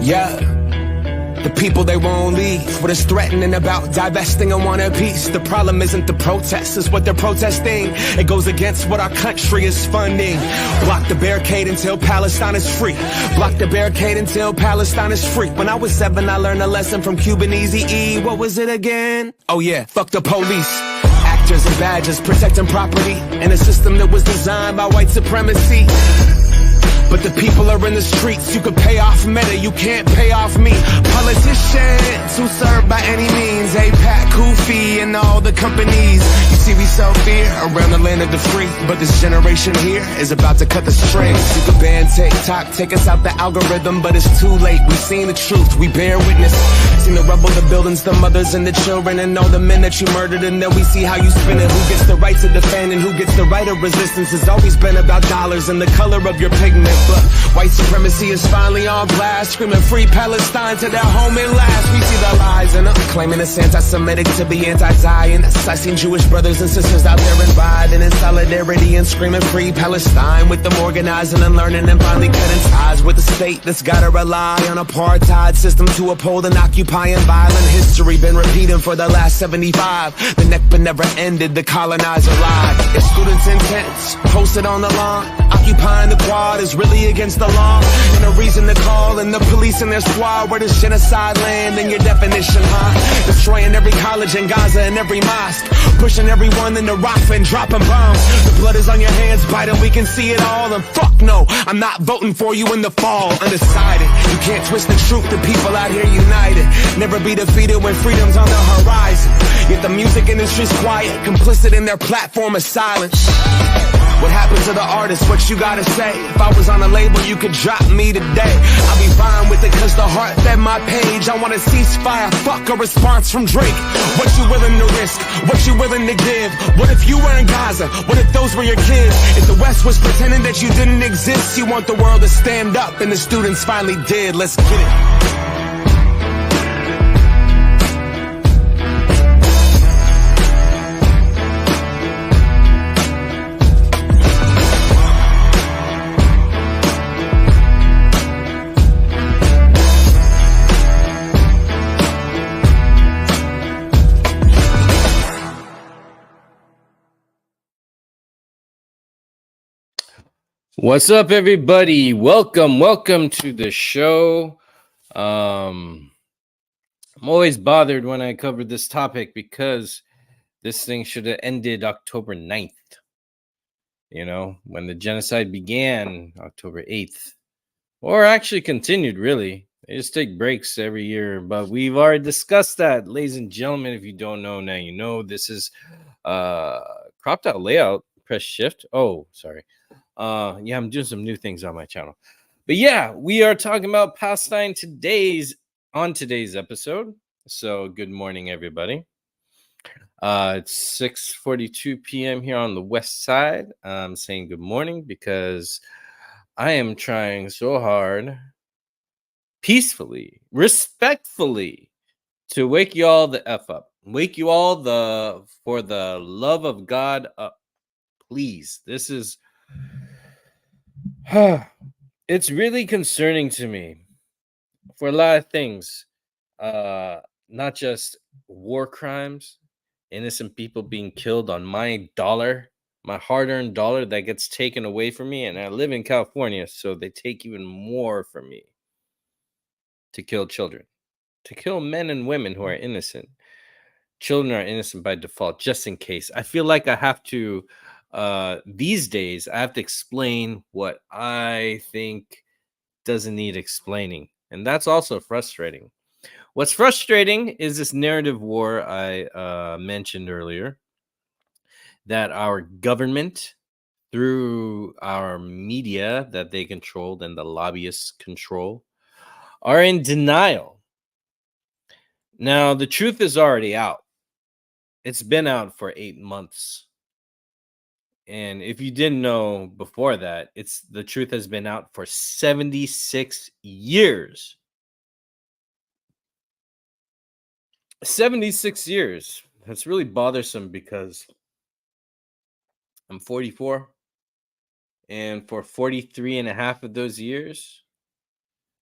Yeah. The people, they won't leave. What is threatening about divesting and one piece? The problem isn't the protests, it's what they're protesting. It goes against what our country is funding. Block the barricade until Palestine is free. Block the barricade until Palestine is free. When I was 7, I learned a lesson from Cuban Eazy-E. What was it again? Oh yeah, fuck the police. Actors and badges protecting property in a system that was designed by white supremacy. But the people are in the streets. You can pay off Meta, you can't pay off me. Politicians who serve by any means, APAC, Kofi, and all the companies. You see, we sell fear around the land of the free, but this generation here is about to cut the strings. You can ban TikTok, take us out the algorithm, but it's too late. We've seen the truth, we bear witness. Seen the rubble, the buildings, the mothers and the children, and all the men that you murdered, and then we see how you spin it. Who gets the right to defend and who gets the right of resistance? It's always been about dollars and the color of your pigment. But white supremacy is finally on blast, screaming free Palestine to their home at last. We see the lies and claiming it's anti-Semitic to be anti-Zionist. I seen Jewish brothers and sisters out there and riding in solidarity and screaming free Palestine, with them organizing and learning and finally cutting ties with the state that's gotta rely on apartheid system to uphold and occupying violent history. Been repeating for the last 75. The Nakba never ended, the colonizer lied. If students' intents posted on the lawn, occupying the quad is really against the law, and a reason to call in the police and their squad. Where does genocide land in your definition, huh? Destroying every college in Gaza and every mosque, pushing everyone into Rafah and dropping bombs. The blood is on your hands, Biden, we can see it all. And fuck no, I'm not voting for you in the fall. Undecided, you can't twist the truth. The people out here united, never be defeated when freedom's on the horizon. Yet the music industry's quiet, complicit in their platform of silence. What happened to the artist? What you gotta say? If I was on a label, you could drop me today. I'll be fine with it cause the heart fed my page. I want a ceasefire, fuck a response from Drake. What you willing to risk? What you willing to give? What if you were in Gaza? What if those were your kids? If the West was pretending that you didn't exist, you want the world to stand up, and the students finally did. Let's get it. What's up, everybody? Welcome to the show. I'm always bothered when I cover this topic because this thing should have ended October 9th. You know, when the genocide began, October 8th. Or actually continued, really. They just take breaks every year. But we've already discussed that, ladies and gentlemen. If you don't know, now you know. This is cropped out layout. Press shift. Oh, sorry. Yeah, I'm doing some new things on my channel. But yeah, we are talking about Palestine today's episode. So good morning, everybody. It's 6:42 p.m. here on the west side. I'm saying good morning because I am trying so hard, peacefully, respectfully, to wake you all the F up. Wake you all for the love of God up. Please. This is it's really concerning to me for a lot of things, not just war crimes, innocent people being killed on my dollar, my hard-earned dollar that gets taken away from me. And I live in California, so they take even more from me to kill children, to kill men and women who are innocent. Children are innocent by default, just in case. I feel like I have to these days I have to explain what I think doesn't need explaining, and that's also frustrating. What's frustrating is this narrative war I mentioned earlier, that our government, through our media that they controlled and the lobbyists control, are in denial. Now, the truth is already out. It's been out for 8 months. And if you didn't know before that, the truth has been out for 76 years. 76 years. That's really bothersome because I'm 44. And for 43 and a half of those years,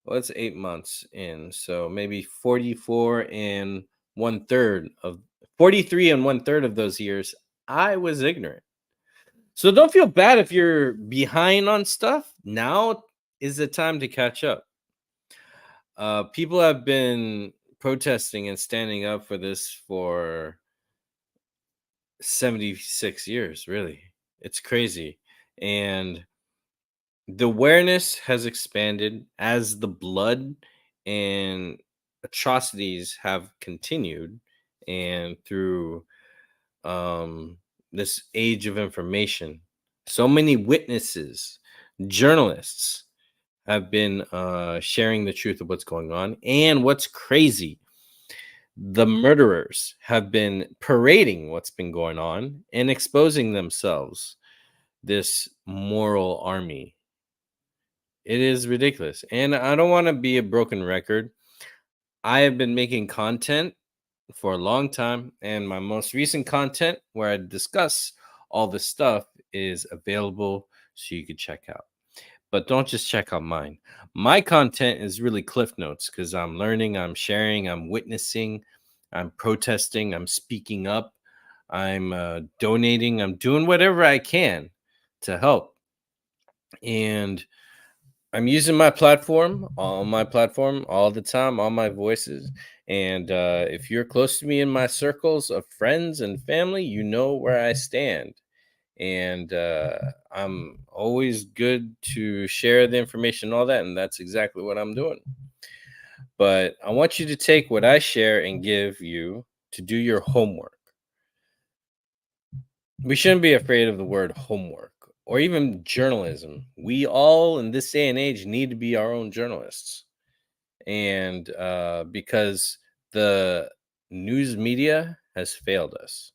Well, it's 8 months in, so maybe 44 and one third of 43 and one third of those years, I was ignorant. So don't feel bad if you're behind on stuff. Now is the time to catch up. People have been protesting and standing up for this for 76 years, really. It's crazy. And the awareness has expanded as the blood and atrocities have continued, and through this age of information, so many witnesses, journalists have been sharing the truth of what's going on. And what's crazy, the murderers have been parading what's been going on and exposing themselves, this moral army. It is ridiculous. And I don't want to be a broken record. I have been making content for a long time, and my most recent content where I discuss all this stuff is available so you can check out. But don't just check out mine. My content is really cliff notes because I'm learning, I'm sharing, I'm witnessing, I'm protesting, I'm speaking up, I'm donating, I'm doing whatever I can to help. And I'm using my platform, all the time, all my voices. And if you're close to me in my circles of friends and family, you know where I stand. And I'm always good to share the information, and all that. And that's exactly what I'm doing. But I want you to take what I share and give you to do your homework. We shouldn't be afraid of the word homework or even journalism. We all in this day and age need to be our own journalists. And because the news media has failed us.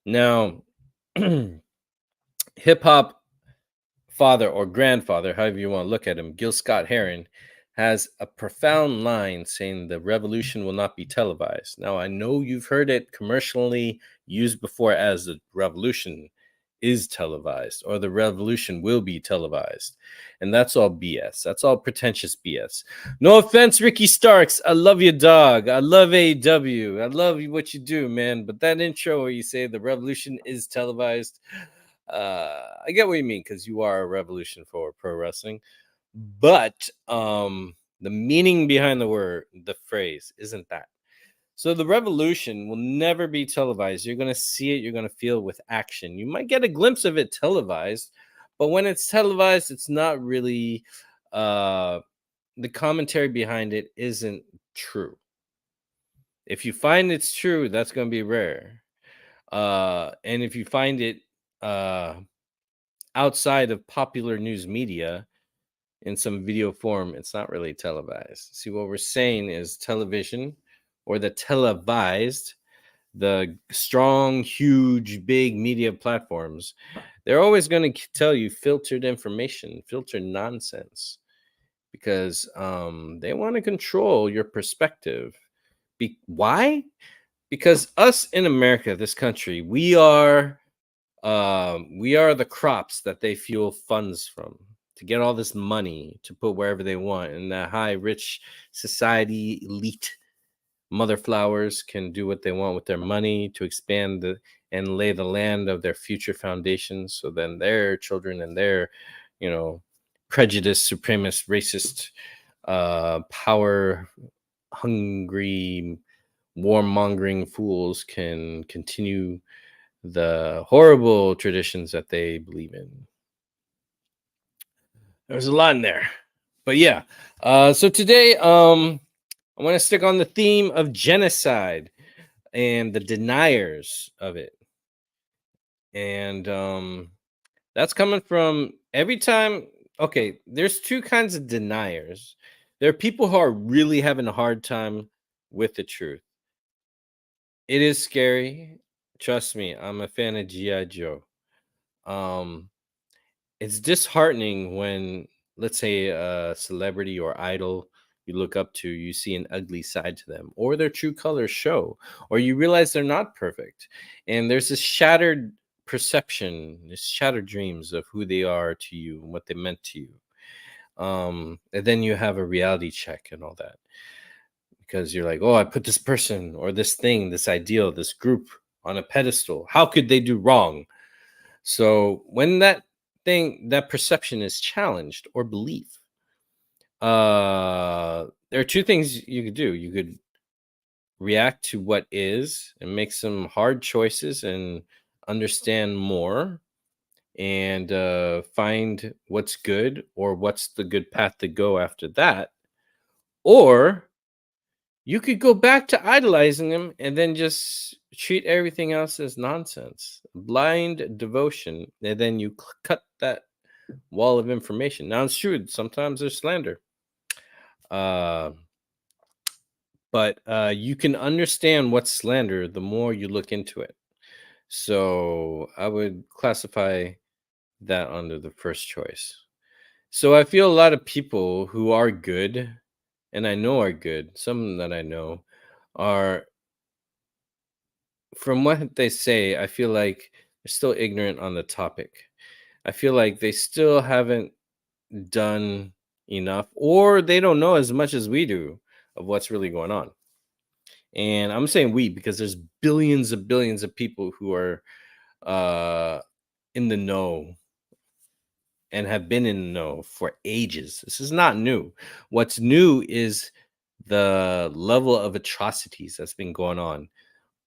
Now, hip hop father or grandfather, however you want to look at him, Gil Scott Heron, has a profound line saying the revolution will not be televised. Now, I know you've heard it commercially used before as the revolution is televised or the revolution will be televised. And that's all BS. That's all pretentious BS. No offense, Ricky Starks. I love you, dog. I love AEW. I love what you do, man. But that intro where you say the revolution is televised, I get what you mean because you are a revolution for pro wrestling. But the meaning behind the phrase isn't that. So the revolution will never be televised. You're going to see it. You're going to feel it with action. You might get a glimpse of it televised, but when it's televised, it's not really, the commentary behind it isn't true. If you find it's true, that's going to be rare. And if you find it outside of popular news media in some video form, it's not really televised. See, what we're saying is television or the televised, the strong, huge, big media platforms, they're always going to tell you filtered information, filtered nonsense, because they want to control your perspective. Why? Because us in America, this country, we are the crops that they fuel funds from to get all this money to put wherever they want. And the high, rich society elite mother flowers can do what they want with their money to expand and lay the land of their future foundations. So then their children and their, prejudice, supremacist, racist, power hungry, warmongering fools can continue the horrible traditions that they believe in. There's a lot in there, but yeah. So today, I want to stick on the theme of genocide and the deniers of it, and that's coming from every time. Okay, there's two kinds of deniers. There are people who are really having a hard time with the truth. It is scary. Trust me, I'm a fan of G.I. Joe. It's disheartening when, let's say, a celebrity or idol you look up to, you see an ugly side to them, or their true colors show, or you realize they're not perfect. And there's this shattered perception, this shattered dreams of who they are to you and what they meant to you. And then you have a reality check and all that, because you're like, oh, I put this person or this thing, this ideal, this group on a pedestal. How could they do wrong? So when that perception is challenged, or belief, there are two things you could do. You could react to what is and make some hard choices and understand more, and find what's good or what's the good path to go after that. Or you could go back to idolizing him and then just treat everything else as nonsense, blind devotion, and then you cut that wall of information. Now, it's true, sometimes there's slander, uh, but you can understand what's slander the more you look into it. So I would classify that under the first choice. So I feel a lot of people who are good, and I know are good, some that I know are, from what they say, I feel like they're still ignorant on the topic. I feel like they still haven't done enough, or they don't know as much as we do of what's really going on. And I'm saying we because there's billions of people who are uh, in the know and have been in the know for ages. This is not new. What's new is the level of atrocities that's been going on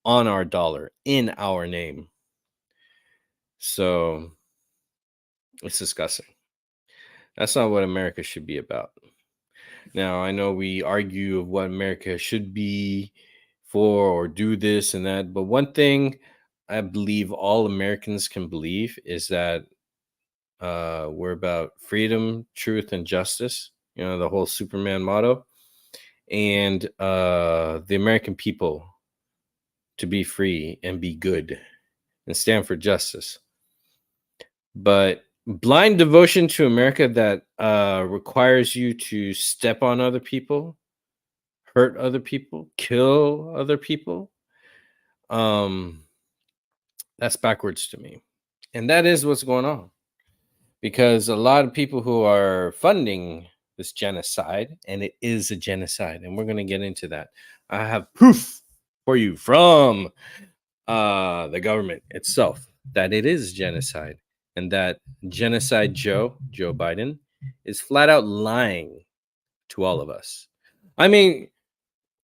our dollar, in our name. So it's disgusting. That's not what America should be about. Now, I know we argue of what America should be for, or do this and that, but one thing I believe all Americans can believe is that we're about freedom, truth, and justice. You know, the whole Superman motto. And the American people to be free and be good and stand for justice. But blind devotion to America that requires you to step on other people, hurt other people, kill other people, um, that's backwards to me. And that is what's going on. Because a lot of people who are funding this genocide, and it is a genocide, and we're going to get into that. I have proof for you from the government itself that it is genocide, and that Genocide Joe Biden, is flat out lying to all of us. I mean,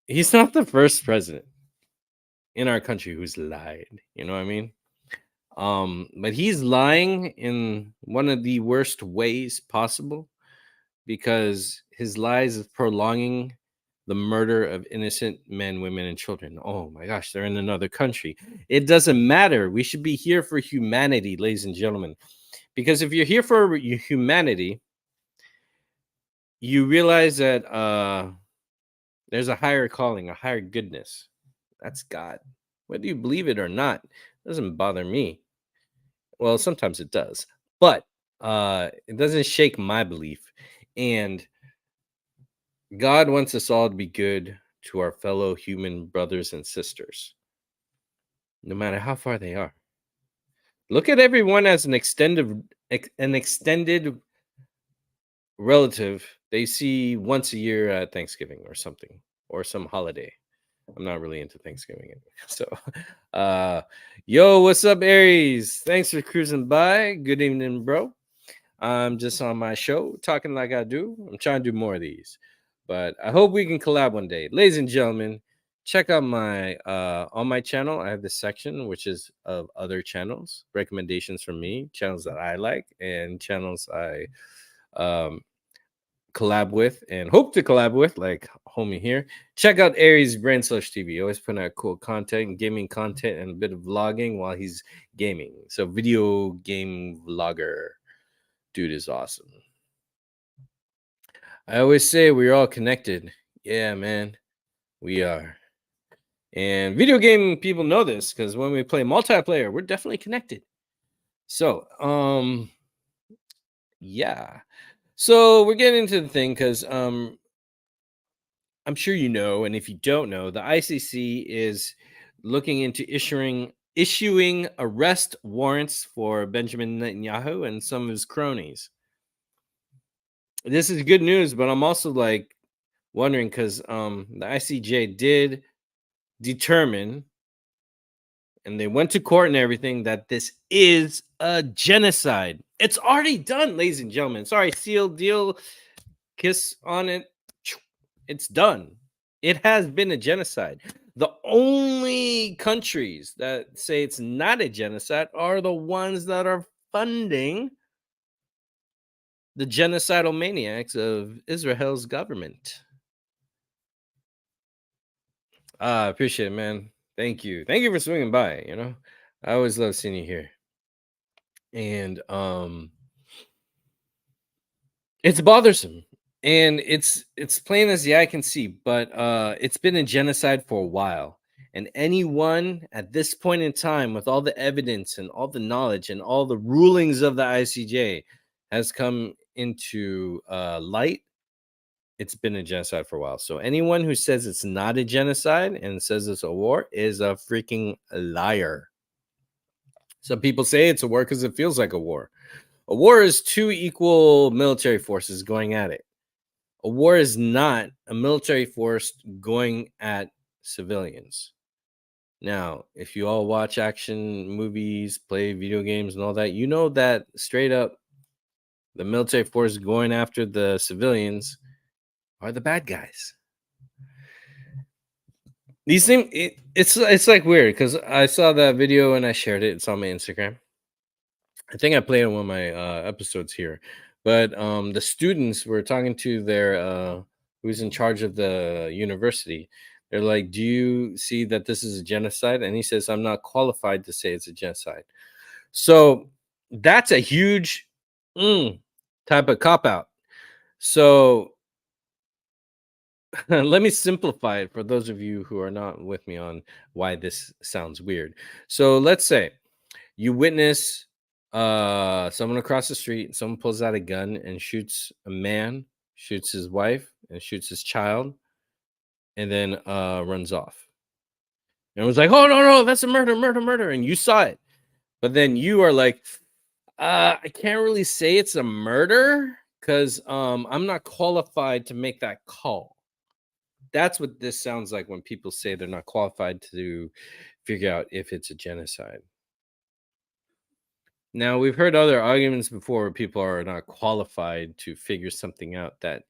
he's not the first president in our country who's lied. You know what I mean? But he's lying in one of the worst ways possible, because his lies is prolonging the murder of innocent men, women, and children. Oh my gosh, they're in another country. It doesn't matter. We should be here for humanity, ladies and gentlemen. Because if you're here for humanity, you realize that there's a higher calling, a higher goodness. That's God. Whether you believe it or not, it doesn't bother me. Well, sometimes it does, but it doesn't shake my belief. And God wants us all to be good to our fellow human brothers and sisters, no matter how far they are. Look at everyone as an extended relative they see once a year at Thanksgiving or something, or some holiday. I'm not really into Thanksgiving anyway. So, yo, what's up, Aries? Thanks for cruising by. Good evening, bro. I'm just on my show talking like I do. I'm trying to do more of these, but I hope we can collab one day. Ladies and gentlemen, check out my on my channel. I have this section which is of other channels, recommendations from me, channels that I like, and channels I collab with and hope to collab with, like homie here. Check out Aries Brain Slush TV. Always putting out cool content, gaming content, and a bit of vlogging while he's gaming. So video game vlogger. Dude is awesome. I always say we're all connected. Yeah, man, we are. And video game people know this, because when we play multiplayer, we're definitely connected. So, yeah. So we're getting into the thing because I'm sure you know, and if you don't know, the ICC is looking into issuing arrest warrants for Benjamin Netanyahu and some of his cronies. this is good news, but I'm also like wondering because the ICJ did determine, and they went to court and everything, that this is a genocide. It's already done, ladies and gentlemen. Sorry, seal, deal, kiss on it. It's done. It has been a genocide. The only countries that say it's not a genocide are the ones that are funding the genocidal maniacs of Israel's government. I appreciate it, man. Thank you. Thank you for swinging by. I always love seeing you here. And it's bothersome. And it's plain as the eye can see, but it's been a genocide for a while. And anyone at this point in time, with all the evidence and all the knowledge and all the rulings of the ICJ has come into light, it's been a genocide for a while. So anyone who says it's not a genocide and says it's a war is a freaking liar. Some people say it's a war because it feels like a war. A war is two equal military forces going at it. A war is not a military force going at civilians. Now, if you all watch action movies, play video games, and all that, you know that straight up the military force going after the civilians are the bad guys. These things, it's like weird because I saw that video and I shared it. It's on my Instagram. I think I played on one of my episodes here, but the students were talking to their who's in charge of the university. They're like, "Do you see that this is a genocide?" And he says, "I'm not qualified to say it's a genocide." So that's a huge type of cop out. So let me simplify it for those of you who are not with me on why this sounds weird. So let's say you witness someone across the street, someone pulls out a gun and shoots a man, shoots his wife, and shoots his child, and then runs off. And it was like, "Oh no, that's a murder, murder, murder," and you saw it. But then you are like, I can't really say it's a murder because I'm not qualified to make that call. That's what this sounds like when people say they're not qualified to figure out if it's a genocide. Now, we've heard other arguments before where people are not qualified to figure something out that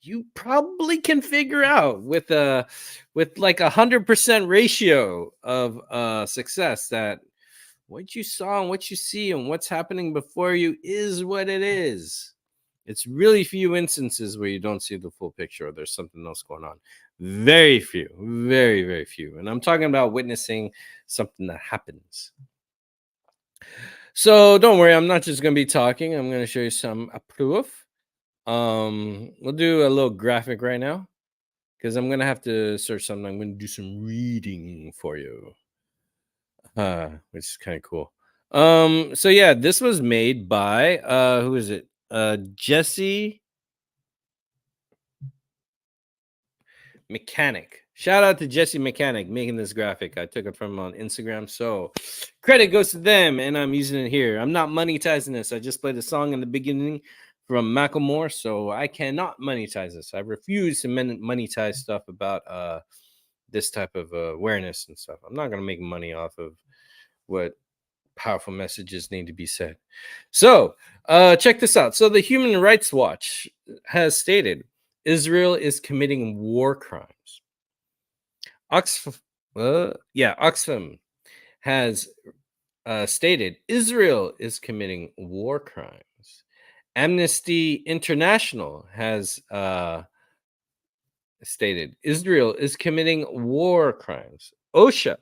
you probably can figure out with like 100% ratio of success, that what you saw and what you see and what's happening before you is what it is. It's really few instances where you don't see the full picture or there's something else going on. Very few, very, very few. And I'm talking about witnessing something that happens. So don't worry, I'm not just going to be talking. I'm going to show you some proof. We'll do a little graphic right now because I'm going to have to search something. I'm going to do some reading for you, which is kind of cool. So yeah, this was made by who is it? Jesse Mechanic. Shout out to Jesse Mechanic making this graphic. I took it from on Instagram, so credit goes to them, and I'm using it here. I'm not monetizing this. I just played a song in the beginning from Macklemore, so I cannot monetize this. I refuse to monetize stuff about this type of awareness and stuff. I'm not going to make money off of what powerful messages need to be said. So check this out. So the Human Rights Watch has stated Israel is committing war crimes. Oxfam has stated Israel is committing war crimes. Amnesty International has stated Israel is committing war crimes. OSHA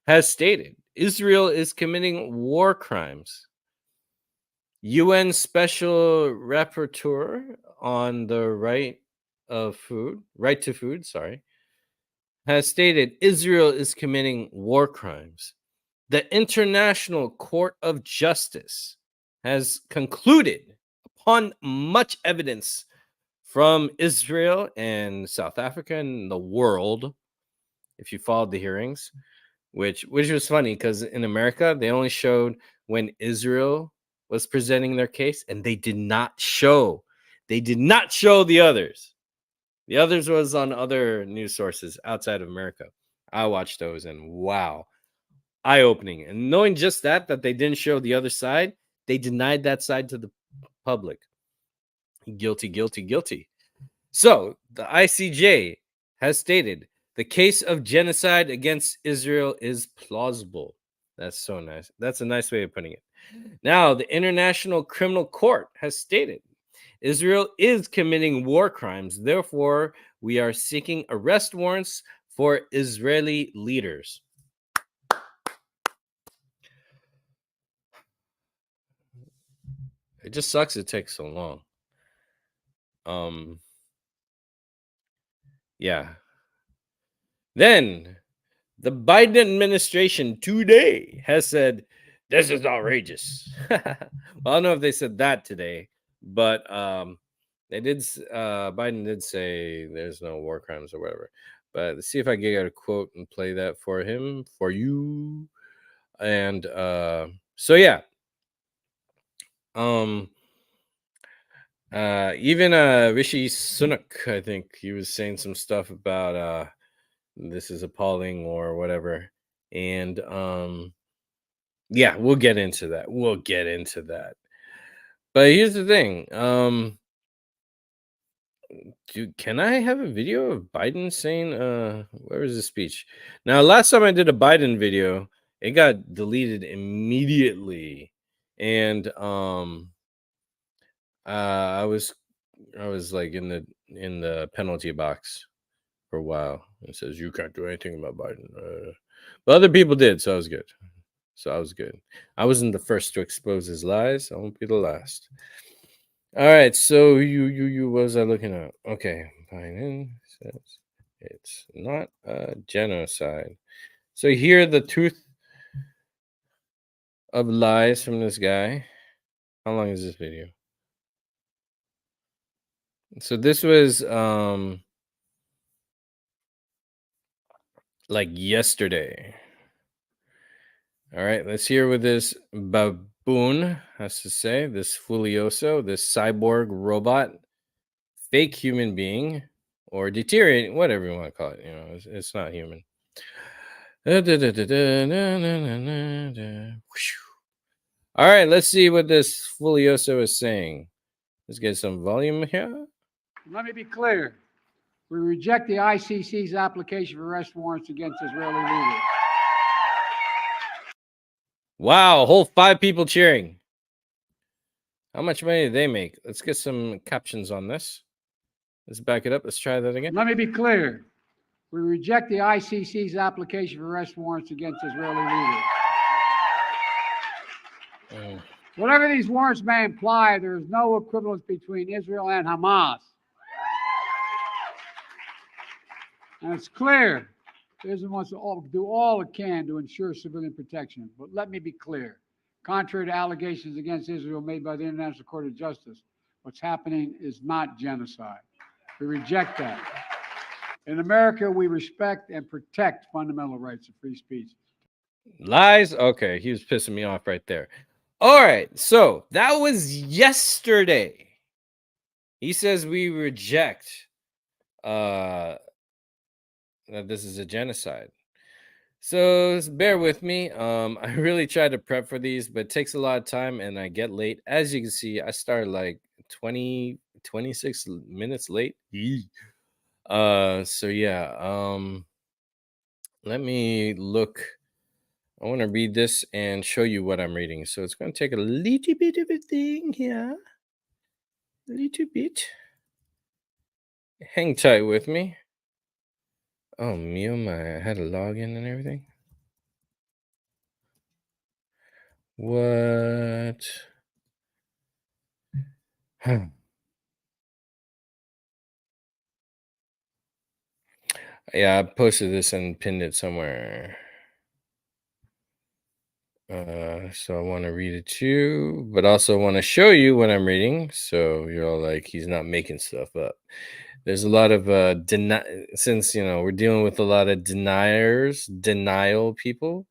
has stated Israel is committing war crimes. UN Special Rapporteur on the right to food, has stated Israel is committing war crimes. The International Court of Justice has concluded, upon much evidence from Israel and South Africa and the world, if you followed the hearings, which was funny because in America, they only showed when Israel was presenting their case, and they did not show They did not show the others. The others was on other news sources outside of America. I watched those and wow, eye-opening. And knowing just that they didn't show the other side, they denied that side to the public. Guilty, guilty, guilty. So the ICJ has stated the case of genocide against Israel is plausible. That's so nice. That's a nice way of putting it. Now, the International Criminal Court has stated Israel is committing war crimes. Therefore, we are seeking arrest warrants for Israeli leaders. It just sucks it takes so long. Yeah. Then the Biden administration today has said this is outrageous. Well, I don't know if they said that today, but they did. Biden did say there's no war crimes or whatever. But let's see if I can get a quote and play that for him, for you. And so yeah. Even Rishi Sunak, I think he was saying some stuff about this is appalling or whatever. And yeah, we'll get into that. But here's the thing. Dude, can I have a video of Biden saying where was the speech? Now, last time I did a Biden video, it got deleted immediately. And I was like in the penalty box for a while. It says you can't do anything about Biden. But other people did, so I was good. I wasn't the first to expose his lies. I won't be the last. All right, so you what was I looking at? Okay, Biden says it's not a genocide. So here the truth of lies from this guy. How long is this video? So this was like yesterday. All right, let's hear what this baboon has to say. This Fulioso, this cyborg robot, fake human being, or deteriorating, whatever you want to call it. You know, it's not human. All right, let's see what this Fulioso is saying. Let's get some volume here. Let me be clear. We reject the ICC's application for arrest warrants against Israeli leaders. Wow, a whole 5 people cheering. How much money did they make? Let's get some captions on this. Let's back it up. Let's try that again. Let me be clear. We reject the ICC's application for arrest warrants against Israeli leaders. Whatever these warrants may imply, there is no equivalence between Israel and Hamas. And it's clear Israel wants to do all it can to ensure civilian protection. But let me be clear. Contrary to allegations against Israel made by the International Court of Justice, what's happening is not genocide. We reject that. In America, we respect and protect fundamental rights of free speech. Lies? Okay, he was pissing me off right there. All right, so that was yesterday. He says we reject that this is a genocide. So bear with me. I really try to prep for these, but it takes a lot of time and I get late. As you can see, I started like 26 minutes late. So yeah, let me look. I want to read this and show you what I'm reading. So it's going to take a little bit of a thing here. A little bit. Hang tight with me. Oh, me, oh my. I had to log in and everything. What? Yeah, I posted this and pinned it somewhere. So I want to read it to you, but also want to show you what I'm reading. So you're all like, he's not making stuff up. There's a lot of since we're dealing with a lot of denial people.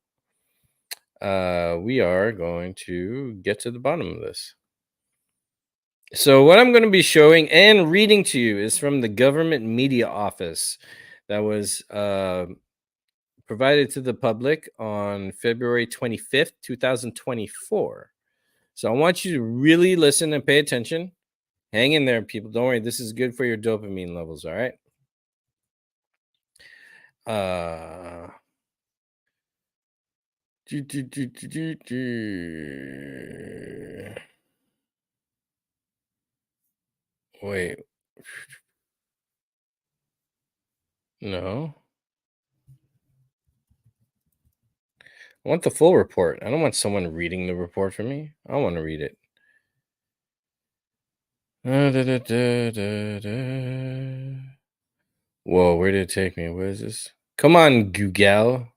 We are going to get to the bottom of this. So what I'm going to be showing and reading to you is from the Government Media Office that was provided to the public on February 25th, 2024. So I want you to really listen and pay attention. Hang in there, people. Don't worry. This is good for your dopamine levels. All right. Wait. No. I want the full report. I don't want someone reading the report for me. I want to read it. Whoa, where did it take me? What is this? Come on, Google.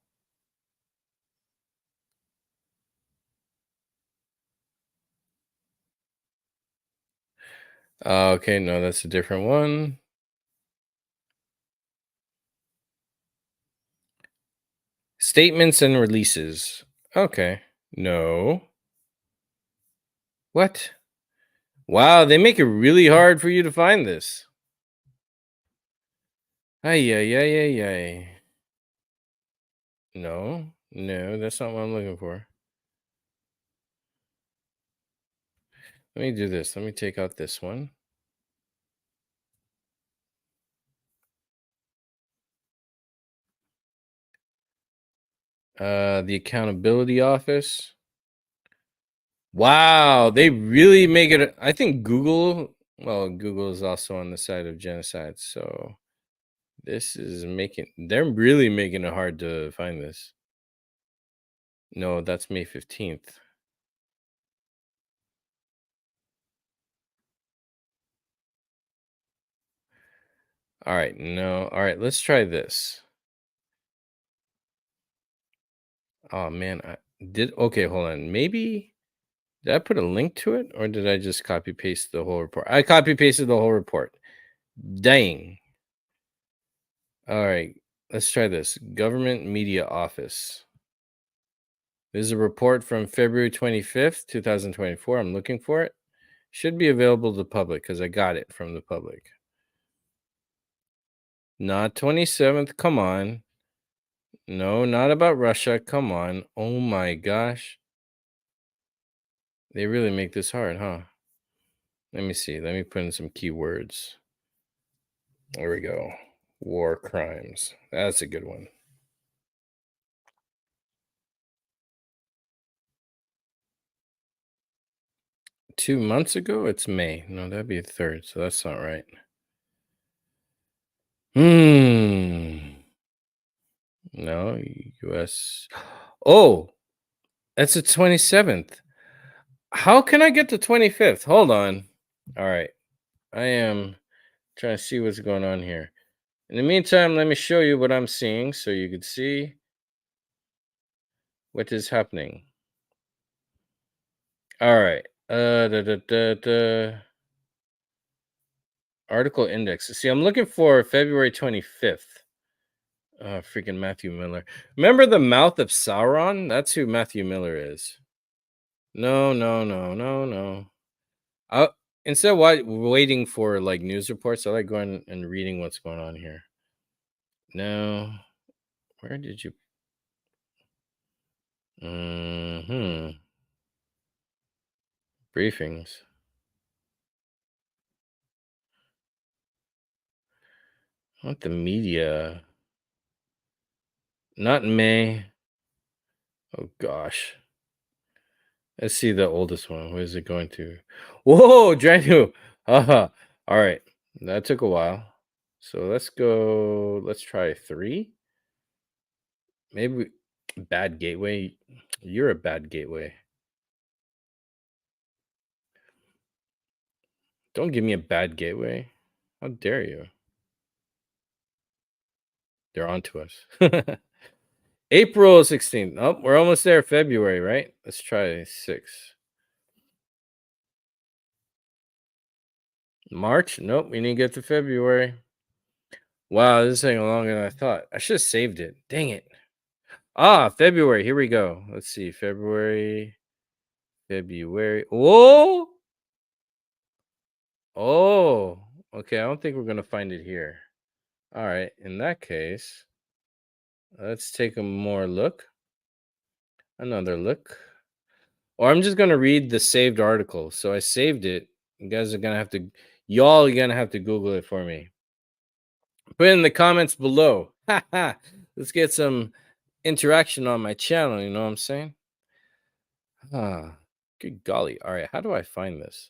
Okay, no, that's a different one. Statements and releases. Okay. No. What? Wow, they make it really hard for you to find this. Ay, ay, ay, ay, ay. No, that's not what I'm looking for. Let me do this. Let me take out this one. The Accountability Office. Wow, they really make it. I think Google, well, Google is also on the side of genocide. So this is they're really making it hard to find this. No, that's May 15th. All right, no. All right, let's try this. Oh man, okay, hold on. Maybe did I put a link to it or did I just copy paste the whole report? I copy pasted the whole report. Dang. All right, let's try this. Government Media Office. This is a report from February 25th, 2024. I'm looking for it. Should be available to the public because I got it from the public. Not 27th. Come on. No, not about Russia. Come on. Oh my gosh. They really make this hard, huh? Let me see. Let me put in some keywords. There we go. War crimes. That's a good one. Two months ago? It's May. No, that'd be the 3rd, so that's not right. No, US. Oh, that's the 27th. How can I get the 25th? Hold on. All right. I am trying to see what's going on here. In the meantime, let me show you what I'm seeing so you can see what is happening. All right. Article index. See, I'm looking for February 25th. Freaking Matthew Miller. Remember the Mouth of Sauron? That's who Matthew Miller is. No. Instead of waiting for like news reports, I like going and reading what's going on here. No. Where did you? Briefings. I want the media. Not May. Oh gosh. Let's see the oldest one. Where is it going to? Whoa, Dranu. All right. That took a while. So let's go. Let's try 3. Maybe bad gateway. You're a bad gateway. Don't give me a bad gateway. How dare you? They're on to us. April 16th. Oh, we're almost there. February, right? Let's try 6. March? Nope, we need to get to February. Wow, this is taking longer than I thought. I should have saved it. Dang it. February. Here we go. Let's see. February. Whoa! Oh, okay. I don't think we're gonna find it here. All right. In that case, let's take a more look. Another look. Or I'm just gonna read the saved article. So I saved it. You guys are gonna have to, y'all are gonna have to Google it for me. Put it in the comments below. Let's get some interaction on my channel. You know what I'm saying? Ah, good golly. All right. How do I find this?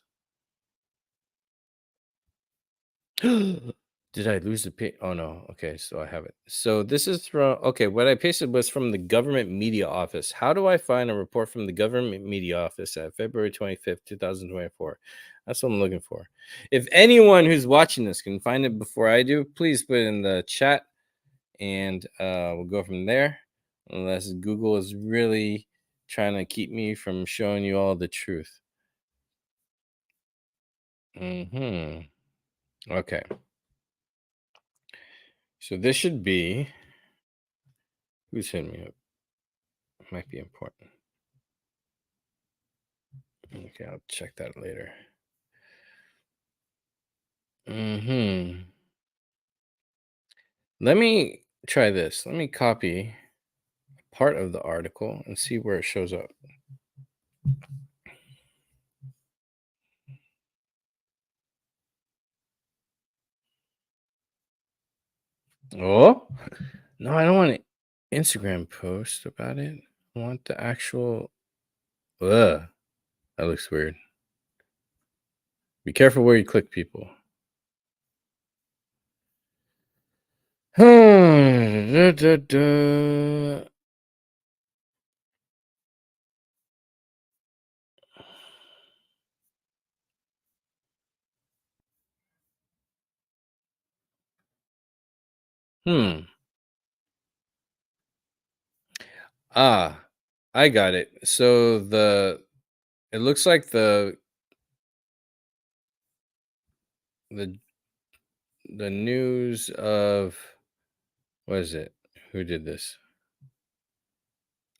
Did I lose the page? Oh no. Okay, so I have it. So this is from, okay, what I pasted was from the government media office. How do I find a report from the government media office at February 25th, 2024? That's what I'm looking for. If anyone who's watching this can find it before I do, please put it in the chat and we'll go from there. Unless Google is really trying to keep me from showing you all the truth. Okay. So this should be, who's hitting me up? Might be important. Okay, I'll check that later. Let me try this. Let me copy part of the article and see where it shows up. Oh, no, I don't want an Instagram post about it. I want the actual. Ugh, that looks weird. Be careful where you click, people. Da, da, da. Ah, I got it. So it looks like the news of, what is it? Who did this?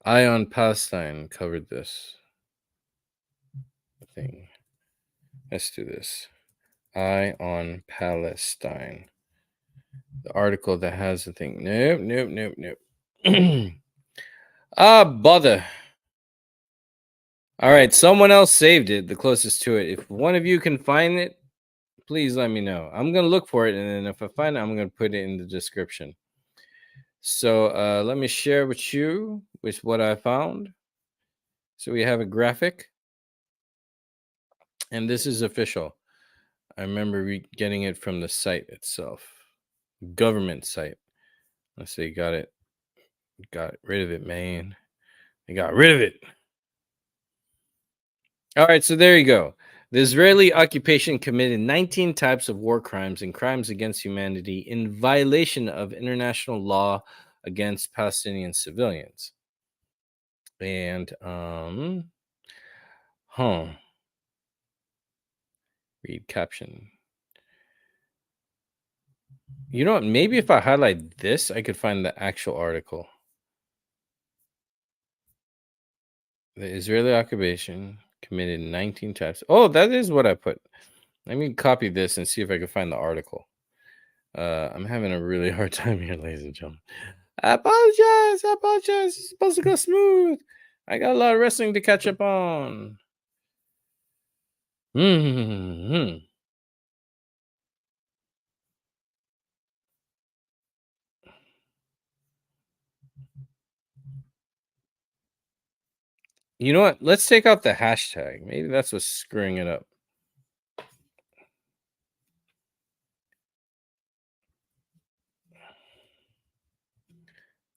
Eye on Palestine covered this thing. Let's do this. Eye on Palestine. The article that has the thing. Nope. Ah, bother. All right, someone else saved it, the closest to it. If one of you can find it, please let me know. I'm going to look for it, and then if I find it, I'm going to put it in the description. So let me share with you with what I found. So we have a graphic, and this is official. I remember getting it from the site itself, government site. Let's see, got rid of it, man. They got rid of it. All right, so there you go. The Israeli occupation committed 19 types of war crimes and crimes against humanity in violation of international law against Palestinian civilians. And read caption. You know what? Maybe if I highlight this, I could find the actual article. The Israeli occupation committed 19 types. Oh, that is what I put. Let me copy this and see if I can find the article. I'm having a really hard time here, ladies and gentlemen. I apologize. It's supposed to go smooth. I got a lot of wrestling to catch up on. You know what? Let's take out the hashtag. Maybe that's what's screwing it up.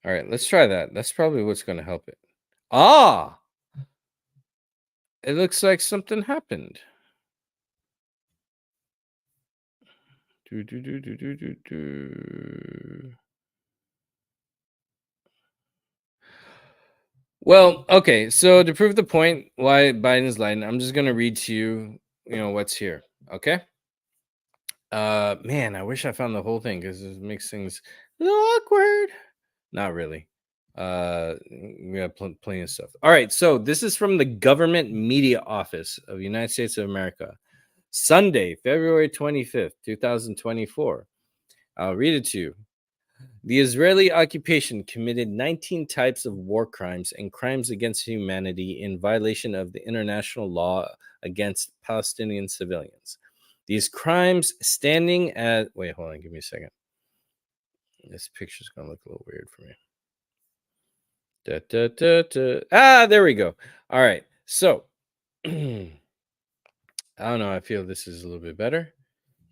All right, let's try that. That's probably what's going to help it. Ah! It looks like something happened. Well, okay. So to prove the point why Biden's lying, I'm just going to read to you, what's here. Okay. Man, I wish I found the whole thing because it makes things a little awkward. Not really. We have plenty of stuff. All right, so this is from the government media office of the United States of America. Sunday, February 25th, 2024. I'll read it to you. The Israeli occupation committed 19 types of war crimes and crimes against humanity in violation of the international law against Palestinian civilians. These crimes standing as... Wait, hold on. Give me a second. This picture's going to look a little weird for me. There we go. All right. So, I don't know. I feel this is a little bit better.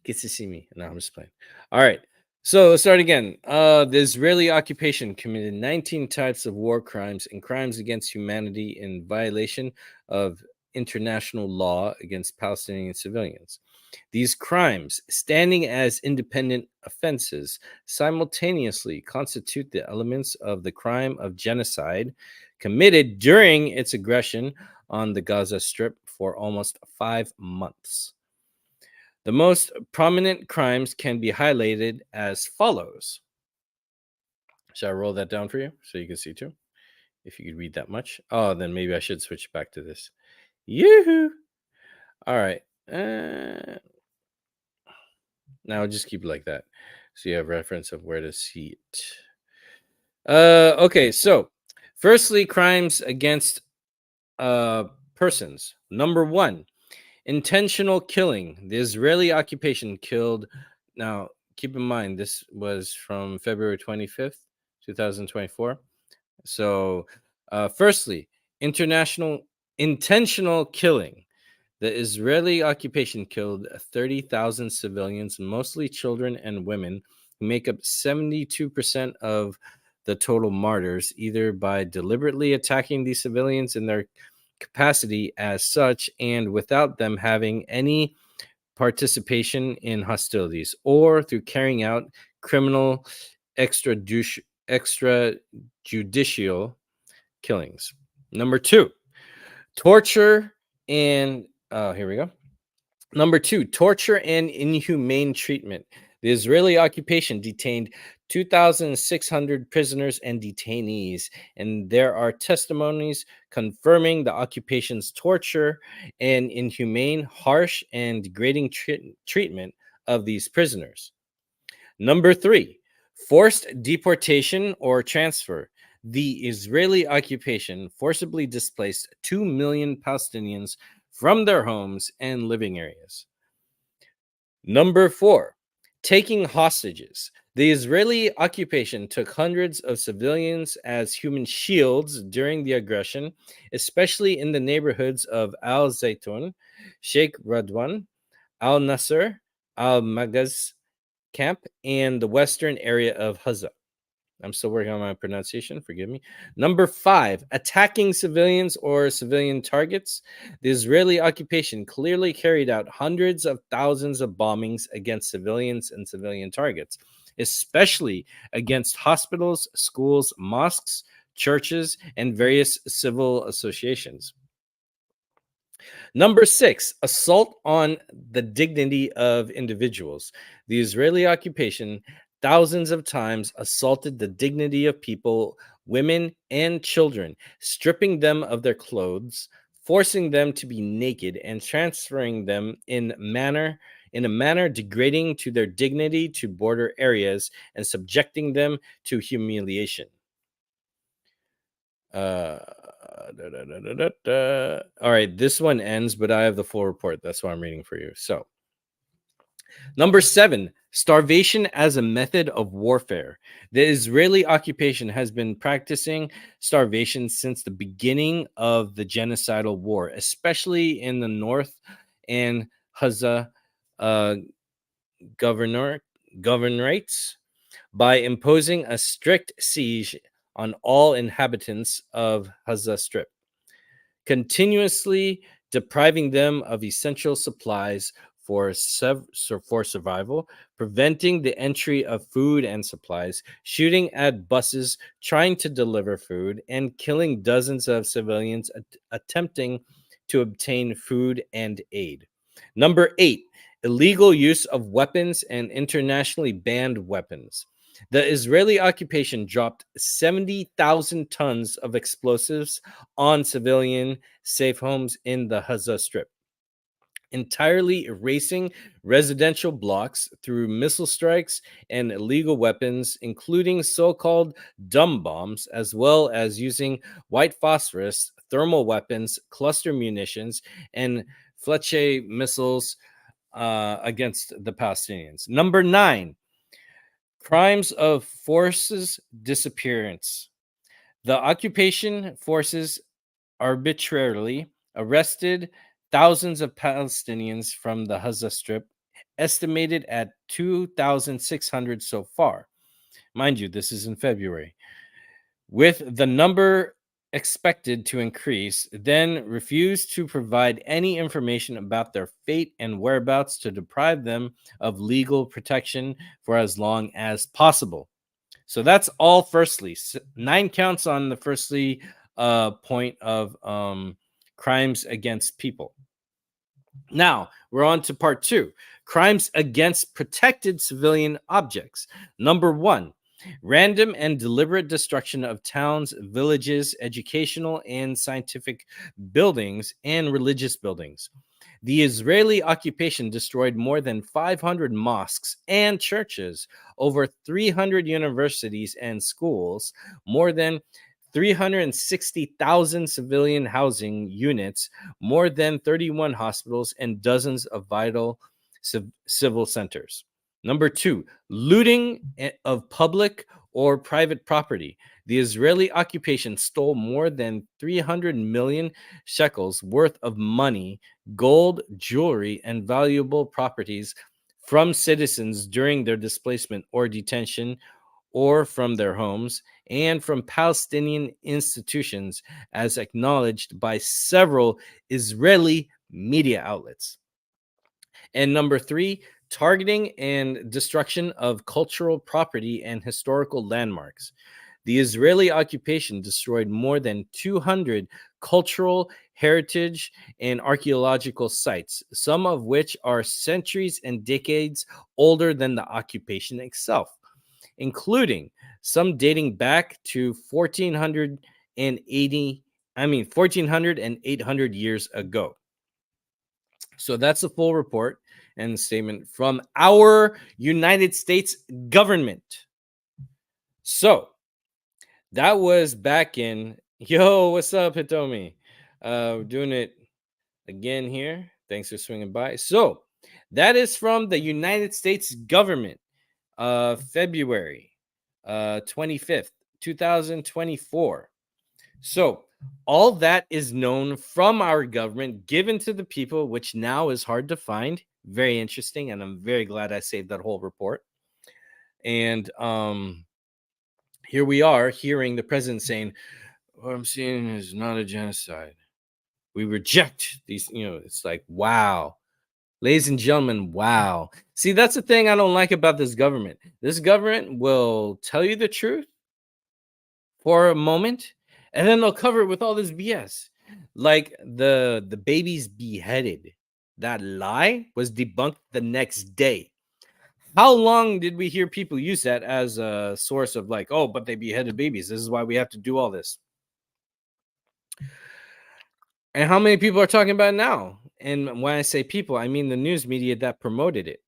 Gets to see me. No, I'm just playing. All right. So let's start again. The Israeli occupation committed 19 types of war crimes and crimes against humanity in violation of international law against Palestinian civilians. These crimes, standing as independent offenses, simultaneously constitute the elements of the crime of genocide committed during its aggression on the Gaza Strip for almost 5 months. The most prominent crimes can be highlighted as follows. Shall I roll that down for you so you can see too? If you could read that much. Oh, then maybe I should switch back to this. Yoo-hoo! All right. Now just keep it like that so you have reference of where to see it. Okay, so firstly, crimes against persons. Number 1. Intentional killing. The Israeli occupation killed. Now, keep in mind, this was from February 25th, 2024. So, firstly, intentional killing. The Israeli occupation killed 30,000 civilians, mostly children and women, who make up 72% of the total martyrs, either by deliberately attacking these civilians in their capacity as such and without them having any participation in hostilities, or through carrying out criminal extrajudicial killings. Number 2, torture and here we go. Number 2, torture and inhumane treatment. The Israeli occupation detained 2,600 prisoners and detainees, and there are testimonies confirming the occupation's torture and inhumane, harsh, and degrading treatment of these prisoners. Number 3, forced deportation or transfer. The Israeli occupation forcibly displaced 2 million Palestinians from their homes and living areas. Number 4, taking hostages. The Israeli occupation took hundreds of civilians as human shields during the aggression, especially in the neighborhoods of Al Zaytun, Sheikh Radwan, Al Nasser, Al Magaz camp, and the western area of Haza. I'm still working on my pronunciation, forgive me. Number 5, attacking civilians or civilian targets. The Israeli occupation clearly carried out hundreds of thousands of bombings against civilians and civilian targets, especially against hospitals, schools, mosques, churches, and various civil associations. Number 6, assault on the dignity of individuals. The Israeli occupation thousands of times assaulted the dignity of people, women, and children, stripping them of their clothes, forcing them to be naked, and transferring them in a manner degrading to their dignity to border areas and subjecting them to humiliation. All right, this one ends, but I have the full report. That's why I'm reading for you. So, number 7, starvation as a method of warfare. The Israeli occupation has been practicing starvation since the beginning of the genocidal war, especially in the north and Haza governorates, by imposing a strict siege on all inhabitants of Haza Strip, continuously depriving them of essential supplies for survival, preventing the entry of food and supplies, shooting at buses trying to deliver food, and killing dozens of civilians attempting to obtain food and aid. Number 8, illegal use of weapons and internationally banned weapons. The Israeli occupation dropped 70,000 tons of explosives on civilian safe homes in the Haza Strip. entirely erasing residential blocks through missile strikes and illegal weapons, including so-called dumb bombs, as well as using white phosphorus, thermal weapons, cluster munitions, and Fletcher missiles against the Palestinians. Number 9, crimes of forces disappearance. The occupation forces arbitrarily arrested thousands of Palestinians from the Gaza Strip, estimated at 2,600 so far. Mind you, this is in February. With the number expected to increase, then refused to provide any information about their fate and whereabouts to deprive them of legal protection for as long as possible. So that's all firstly. 9 counts on the firstly point of crimes against people. Now we're on to part 2, crimes against protected civilian objects. Number 1, random and deliberate destruction of towns, villages, educational and scientific buildings, and religious buildings. The Israeli occupation destroyed more than 500 mosques and churches, over 300 universities and schools, more than 360,000 civilian housing units, more than 31 hospitals, and dozens of vital civil centers. Number 2, looting of public or private property. The Israeli occupation stole more than 300 million shekels worth of money, gold, jewelry, and valuable properties from citizens during their displacement or detention, or from their homes, and from Palestinian institutions, as acknowledged by several Israeli media outlets. And number 3, targeting and destruction of cultural property and historical landmarks. The Israeli occupation destroyed more than 200 cultural, heritage, and archaeological sites, some of which are centuries and decades older than the occupation itself, including some dating back to 1400 and 800 years ago. So that's a full report and statement from our United States government. So that was back in, what's up, Hitomi? Doing it again here. Thanks for swinging by. So that is from the United States government, February 25th, 2024. So all that is known from our government, given to the people, which now is hard to find. Very interesting, and I'm very glad I saved that whole report. And here we are hearing the president saying, what I'm seeing is not a genocide. We reject these, it's like, wow. Ladies and gentlemen, wow. See, that's the thing I don't like about this government. This government will tell you the truth for a moment, and then they'll cover it with all this BS. Like the babies beheaded. That lie was debunked the next day. How long did we hear people use that as a source of like, oh, but they beheaded babies. This is why we have to do all this. And how many people are talking about it now? And when I say people, I mean the news media that promoted it.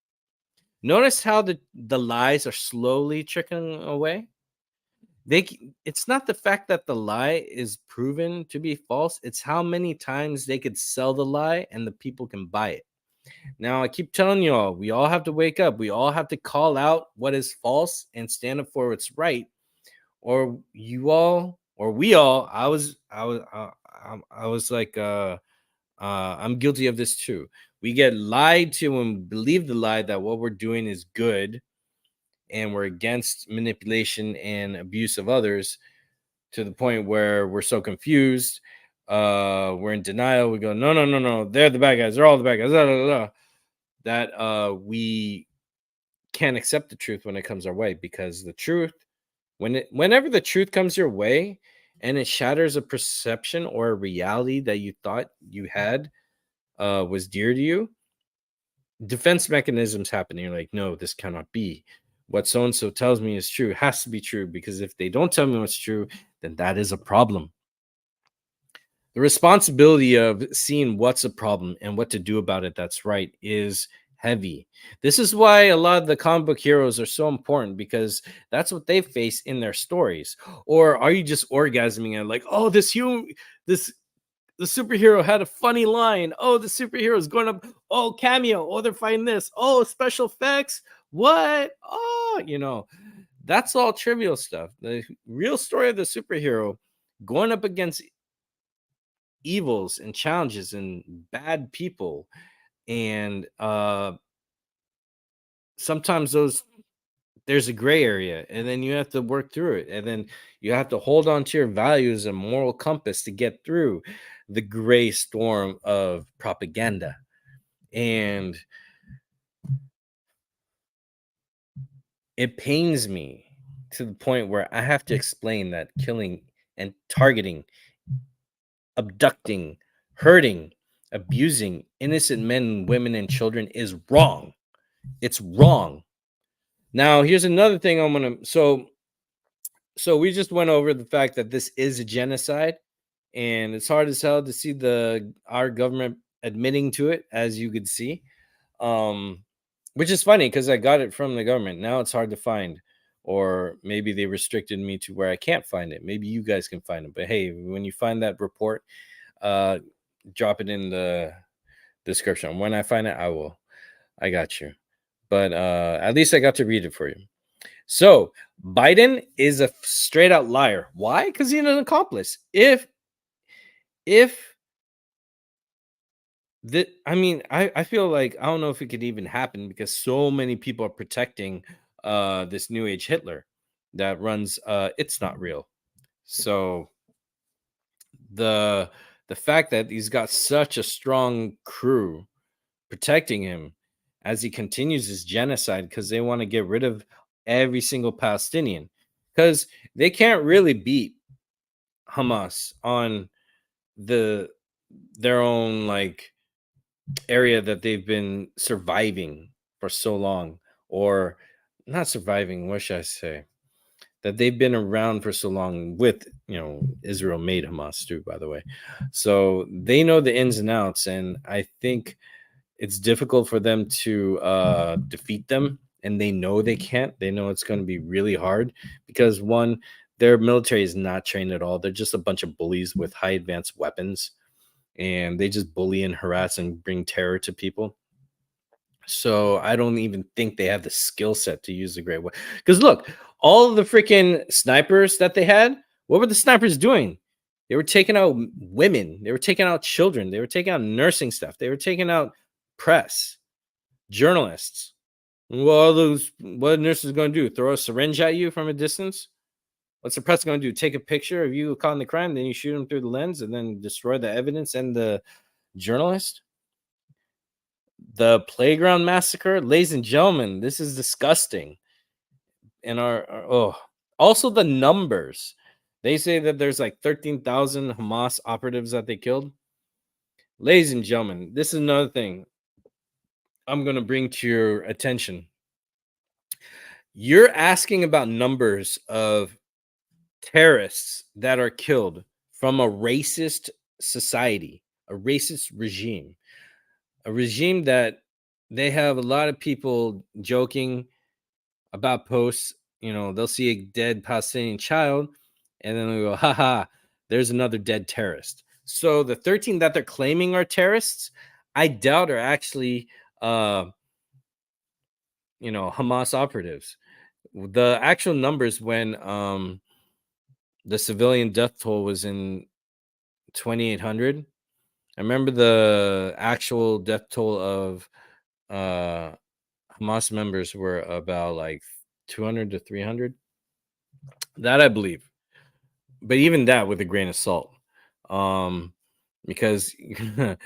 Notice how the lies are slowly trickling away. It's not the fact that the lie is proven to be false. It's how many times they could sell the lie and the people can buy it. Now, I keep telling you all, we all have to wake up. We all have to call out what is false and stand up for what's right. Or you all, or we all. I was like, I'm guilty of this too. We get lied to and believe the lie that what we're doing is good, and we're against manipulation and abuse of others, to the point where we're so confused. We're in denial. We go, no. They're the bad guys. They're all the bad guys. That we can't accept the truth when it comes our way, because the truth, whenever the truth comes your way and it shatters a perception or a reality that you thought you had was dear to you, defense mechanisms happen. You're like, no, this cannot be. What so-and-so tells me is true. It has to be true, because if they don't tell me what's true, then that is a problem. The responsibility of seeing what's a problem and what to do about it that's right is heavy. This is why a lot of the comic book heroes are so important, because that's what they face in their stories. Or are you just orgasming at like, oh, this the superhero had a funny line. Oh, the superhero is going up. Oh, cameo. Oh, they're fighting this. Oh, special effects. What? Oh, that's all trivial stuff. The real story of the superhero going up against evils and challenges and bad people, and sometimes there's a gray area, and then you have to work through it, and then you have to hold on to your values and moral compass to get through the gray storm of propaganda. And it pains me to the point where I have to explain that killing and targeting, abducting, hurting, abusing innocent men, women, and children is wrong. It's wrong. Now, here's another thing I'm gonna. So we just went over the fact that this is a genocide, and it's hard as hell to see our government admitting to it, as you could see. Which is funny because I got it from the government. Now it's hard to find, or maybe they restricted me to where I can't find it. Maybe you guys can find it. But hey, when you find that report, drop it in the description. When I find it, I will. I got you. But at least I got to read it for you. So Biden is a straight out liar. Why? Because he's an accomplice. I feel like I don't know if it could even happen because so many people are protecting this new age Hitler that runs It's Not Real. So the fact that he's got such a strong crew protecting him as he continues his genocide, because they want to get rid of every single Palestinian, because they can't really beat Hamas on their own like area that they've been surviving for so long, or not surviving, what should I say, that they've been around for so long with, Israel made Hamas too, by the way. So they know the ins and outs, and I think it's difficult for them to defeat them, and they know they can't. They know it's going to be really hard because, one, their military is not trained at all. They're just a bunch of bullies with high advanced weapons, and they just bully and harass and bring terror to people. So I don't even think they have the skill set to use the great way. Because look, all of the freaking snipers that they had, what were the snipers doing? They were taking out women. They were taking out children. They were taking out nursing staff. They were taking out press, journalists. What are nurses going to do? Throw a syringe at you from a distance? What's the press going to do? Take a picture of you caught in the crime, then you shoot them through the lens and then destroy the evidence and the journalist? The playground massacre? Ladies and gentlemen, this is disgusting. And also the numbers. They say that there's like 13,000 Hamas operatives that they killed. Ladies and gentlemen, this is another thing I'm going to bring to your attention. You're asking about numbers of terrorists that are killed from a racist society, a racist regime, a regime that they have a lot of people joking about posts. They'll see a dead Palestinian child and then they'll go, haha, there's another dead terrorist. So the 13 that they're claiming are terrorists, I doubt are actually Hamas operatives. The actual numbers when the civilian death toll was in 2,800. I remember the actual death toll of Hamas members were about like 200 to 300. That I believe. But even that with a grain of salt. Because the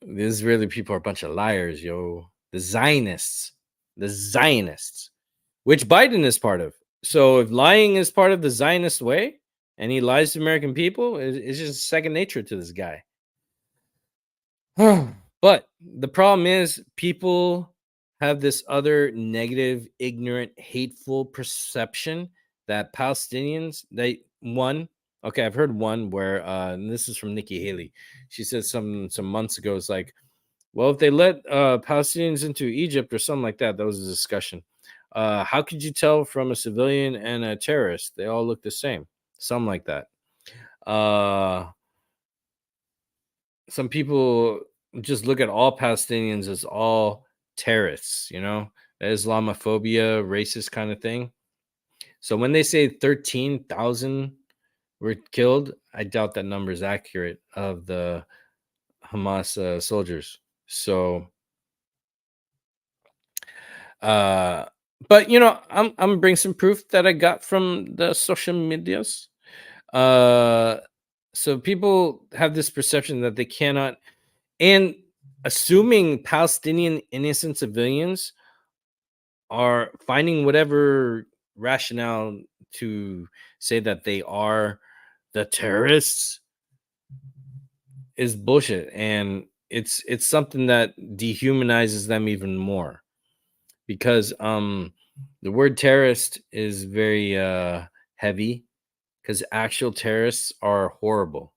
Israeli people are a bunch of liars, yo. The Zionists, which Biden is part of. So if lying is part of the Zionist way and he lies to American people, it's just second nature to this guy. But the problem is people have this other negative, ignorant, hateful perception that Palestinians, Okay, I've heard one where and this is from Nikki Haley. She said some months ago, it's like, well, if they let Palestinians into Egypt or something like that, that was a discussion. How could you tell from a civilian and a terrorist? They all look the same. Something like that. Some people just look at all Palestinians as all terrorists, you know, Islamophobia, racist kind of thing. So when they say 13,000 were killed, I doubt that number is accurate of the Hamas soldiers. So, but you know, I'm gonna bring some proof that I got from the social medias. So people have this perception that they cannot, and assuming Palestinian innocent civilians are finding whatever rationale to say that they are the terrorists is bullshit, and it's something that dehumanizes them even more, because the word terrorist is very heavy, because actual terrorists are horrible.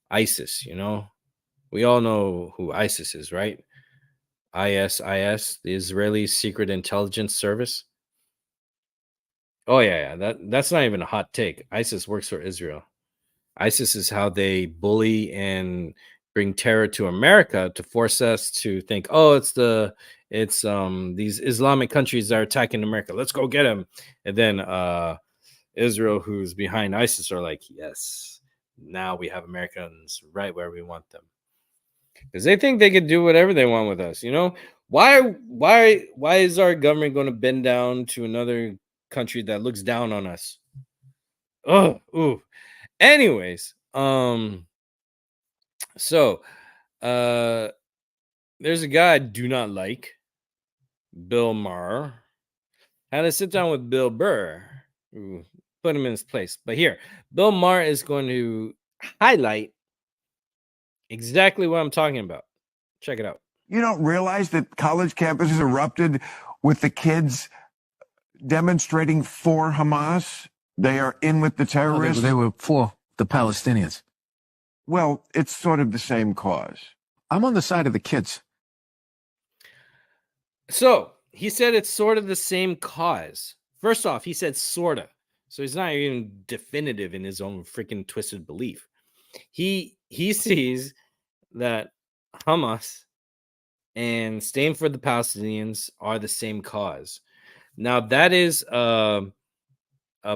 ISIS, you know, we all know who ISIS is, right? ISIS, the Israeli Secret Intelligence Service. Oh yeah, that's not even a hot take. ISIS works for Israel. ISIS is how they bully and bring terror to America to force us to think, oh, it's these Islamic countries that are attacking America. Let's go get them. And then Israel, who's behind ISIS, are like, yes, now we have Americans right where we want them. Because they think they could do whatever they want with us, you know? Why is our government going to bend down to another country that looks down on us? Oh, ooh. Anyways, so there's a guy I do not like, Bill Maher. Had to sit down with Bill Burr, who put him in his place. But here, Bill Maher is going to highlight exactly what I'm talking about. Check it out. You don't realize that college campuses erupted with the kids demonstrating for Hamas? They are in with the terrorists. They were for the Palestinians. Well, it's sort of the same cause. I'm on the side of the kids. So he said it's sort of the same cause. First off, he said sort of. So he's not even definitive in his own freaking twisted belief. He sees that Hamas and staying for the Palestinians are the same cause. Now, that is a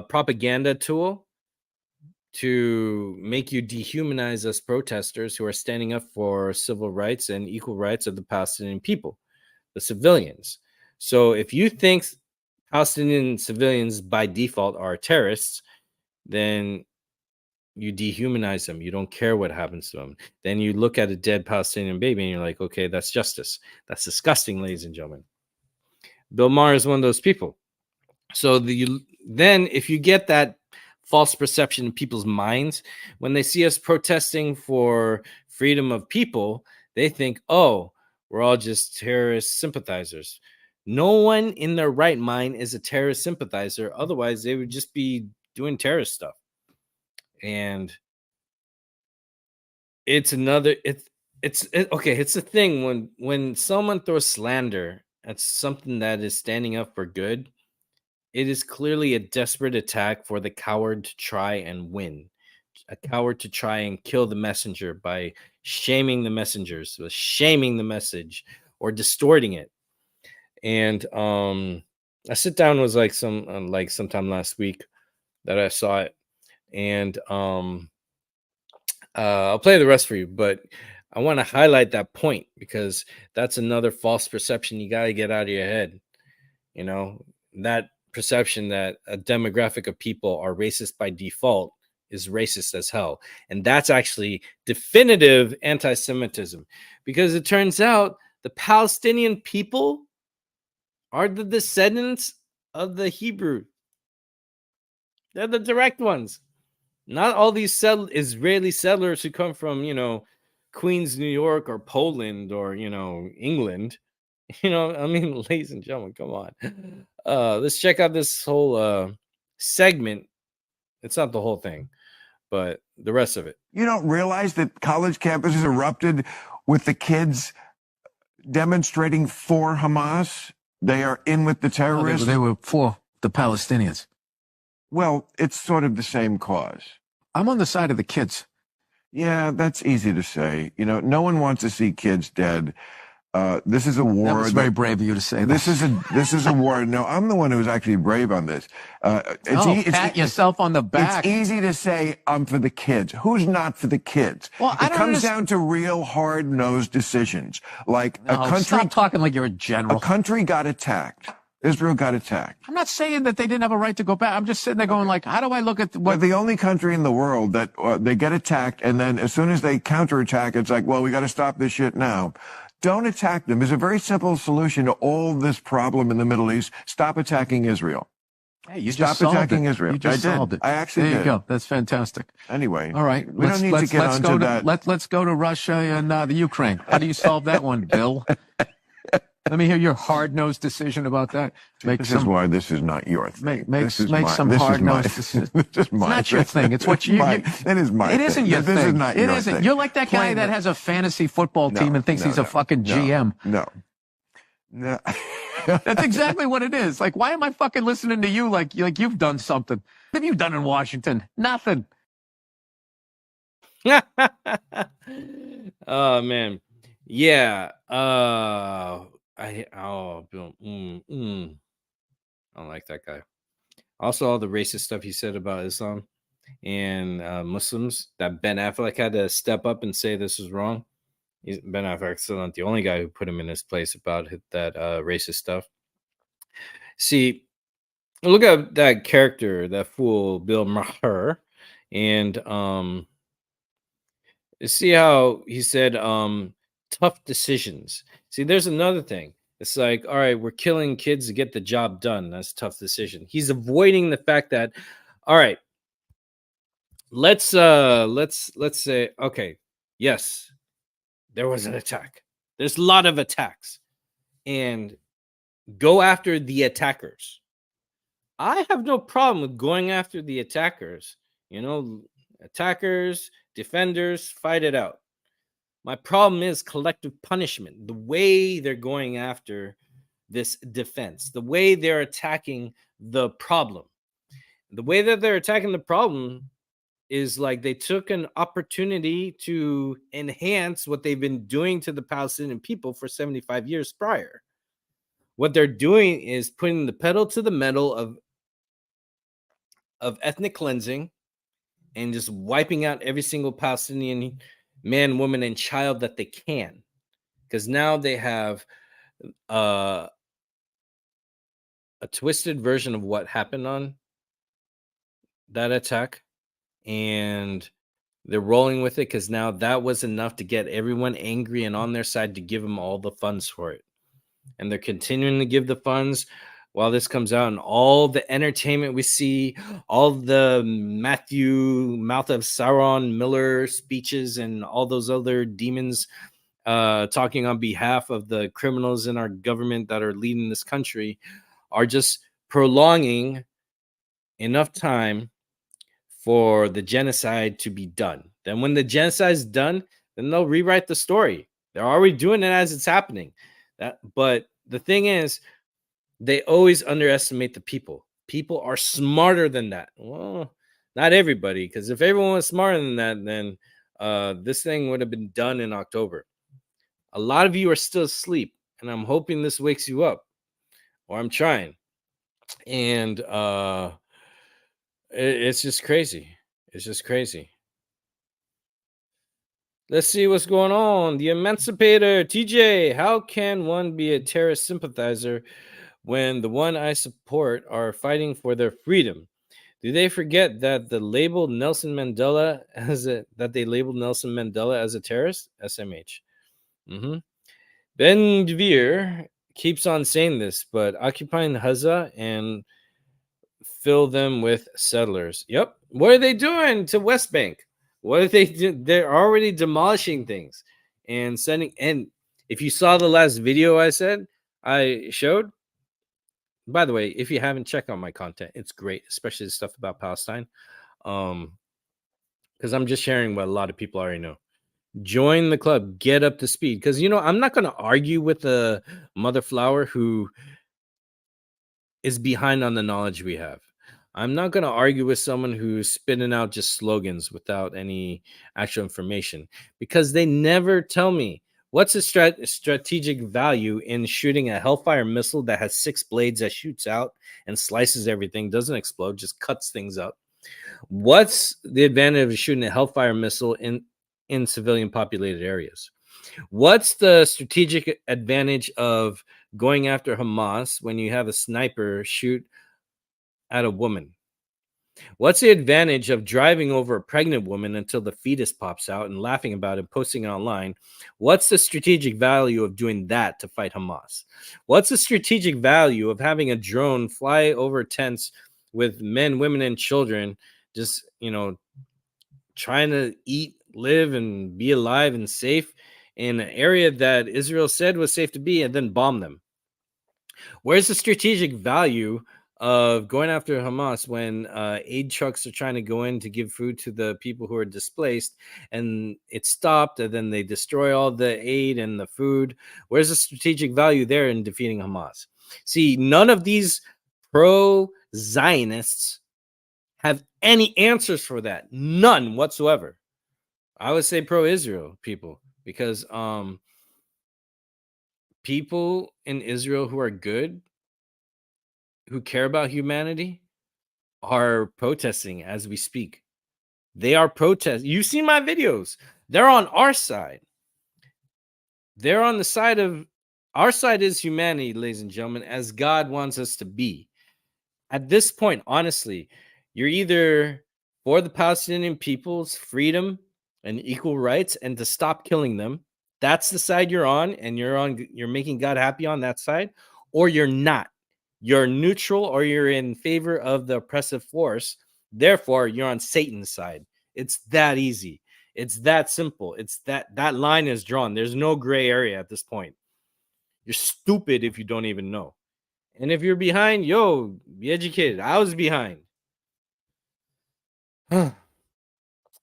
propaganda tool to make you dehumanize us protesters who are standing up for civil rights and equal rights of the Palestinian people, the civilians. So if you think Palestinian civilians by default are terrorists, then you dehumanize them. You don't care what happens to them. Then you look at a dead Palestinian baby and you're like, okay, that's justice. That's disgusting, ladies and gentlemen. Bill Maher is one of those people. So then if you get that false perception in people's minds, when they see us protesting for freedom of people, they think, oh, we're all just terrorist sympathizers. No one in their right mind is a terrorist sympathizer. Otherwise, they would just be doing terrorist stuff. And it's a thing when someone throws slander at something that is standing up for good, it is clearly a desperate attack for the coward to try and win, a coward to try and kill the messenger by shaming the messengers, shaming the message, or distorting it. And I sit down was like sometime last week that I saw it, and I'll play the rest for you, but I want to highlight that point because that's another false perception you got to get out of your head. You know, that perception that a demographic of people are racist by default is racist as hell. And that's actually definitive anti-Semitism, because it turns out the Palestinian people are the descendants of the Hebrew. They're the direct ones. Not all these Israeli settlers who come from, Queens, New York, or Poland, or, England. I mean, ladies and gentlemen, come on. Let's check out this whole segment. It's not the whole thing. but the rest of it. You don't realize that college campuses erupted with the kids demonstrating for Hamas? They are in with the No, terrorists. they were for the Palestinians. Well, it's sort of the same cause. I'm on the side of the kids. Yeah, that's easy to say. You know, no one wants to see kids dead. This is a war. That was very brave of you to say that. This is a war. No, I'm the one who's actually brave on this. Pat yourself on the back. It's easy to say I'm for the kids. Who's not for the kids? Well, it comes down to real hard-nosed decisions. Like a country. Stop talking like you're a general. A country got attacked. Israel got attacked. I'm not saying that they didn't have a right to go back. I'm just sitting there going like, how do I look at We're the only country in the world that they get attacked, and then as soon as they counterattack, it's like, well, we got to stop this shit now. Don't attack them. There's a very simple solution to all this problem in the Middle East. Stop attacking Israel. Hey, you Stop just solved attacking it. Israel. You just solved it. I actually there did. You go. That's fantastic. Anyway. All right. We don't need to get onto that. Let's go to Russia and the Ukraine. How do you solve that one, Bill? Let me hear your hard-nosed decision about that. This is why this is not your thing. Make some hard-nosed decisions. This is my It's not your thing. It's what you. It is my It isn't thing. your This thing. is not It your isn't. thing. You're like that guy that has a fantasy football team and thinks he's a fucking GM. No. That's exactly what it is. Like, why am I fucking listening to you like you've done something? What have you done in Washington? Nothing. Oh man, yeah. Bill. I don't like that guy. Also, all the racist stuff he said about Islam and Muslims that Ben Affleck had to step up and say this is wrong. Ben Affleck's still not the only guy who put him in his place about that racist stuff. See, look at that character, that fool Bill Maher, and see how he said tough decisions. See, there's another thing. It's like, all right, we're killing kids to get the job done. That's a tough decision. He's avoiding the fact that, all right, let's say, okay, yes, there was an attack. There's a lot of attacks, and go after the attackers. I have no problem with going after the attackers. You know, attackers, defenders, fight it out. My problem is collective punishment. The way they're going after this defense, the way they're attacking the problem. The way that they're attacking the problem is like they took an opportunity to enhance what they've been doing to the Palestinian people for 75 years prior. What they're doing is putting the pedal to the metal of ethnic cleansing and just wiping out every single Palestinian man, woman, and child that they can. Because now they have a twisted version of what happened on that attack. And they're rolling with it because now that was enough to get everyone angry and on their side to give them all the funds for it. And they're continuing to give the funds while this comes out, and all the entertainment we see, all the Mouth of Sauron Miller speeches and all those other demons talking on behalf of the criminals in our government that are leading this country are just prolonging enough time for the genocide to be done. Then when the genocide is done, then they'll rewrite the story. They're already doing it as it's happening. But the thing is, they always underestimate the people. People are smarter than that. Well, not everybody, because if everyone was smarter than that, then this thing would have been done in October. A lot of you are still asleep, and I'm hoping this wakes you up, or I'm trying. And it's just crazy. It's just crazy. Let's see what's going on. The Emancipator, TJ, how can one be a terrorist sympathizer when the one I support are fighting for their freedom? Do they forget that they labeled Nelson Mandela as a terrorist? SMH. Ben Gvir keeps on saying this, but occupying Gaza and fill them with settlers. Yep. What are they doing to West Bank? What are they doing? They're already demolishing things and sending. And if you saw the last video I showed, by the way, if you haven't checked out my content, it's great, especially the stuff about Palestine. because I'm just sharing what a lot of people already know. Join the club, get up to speed. Because, you know, I'm not going to argue with a mother flower who is behind on the knowledge we have. I'm not going to argue with someone who's spitting out just slogans without any actual information, because they never tell me what's the strategic value in shooting a Hellfire missile that has 6 blades that shoots out and slices everything, doesn't explode, just cuts things up. What's the advantage of shooting a Hellfire missile in civilian populated areas? What's the strategic advantage of going after Hamas when you have a sniper shoot at a woman? What's the advantage of driving over a pregnant woman until the fetus pops out and laughing about it, posting it online? What's the strategic value of doing that to fight Hamas? What's the strategic value of having a drone fly over tents with men, women, and children just, you know, trying to eat, live, and be alive and safe in an area that Israel said was safe to be, and then bomb them? Where's the strategic value of going after Hamas when aid trucks are trying to go in to give food to the people who are displaced, and it's stopped, and then they destroy all the aid and the food? Where's the strategic value there in defeating Hamas? See, none of these pro-Zionists have any answers for that. None whatsoever. I would say pro-Israel people, because people in Israel who are good, who care about humanity, are protesting as we speak. They are protesting. You see my videos. They're on our side. They're on the side of our side is humanity, ladies and gentlemen, as God wants us to be. At this point, honestly, you're either for the Palestinian people's freedom and equal rights and to stop killing them. That's the side you're on, and you're making God happy on that side, or you're not. You're neutral, or you're in favor of the oppressive force. Therefore, you're on Satan's side. It's that easy. It's that simple. It's that line is drawn. There's no gray area at this point. You're stupid if you don't even know. And if you're behind, yo, be educated. I was behind.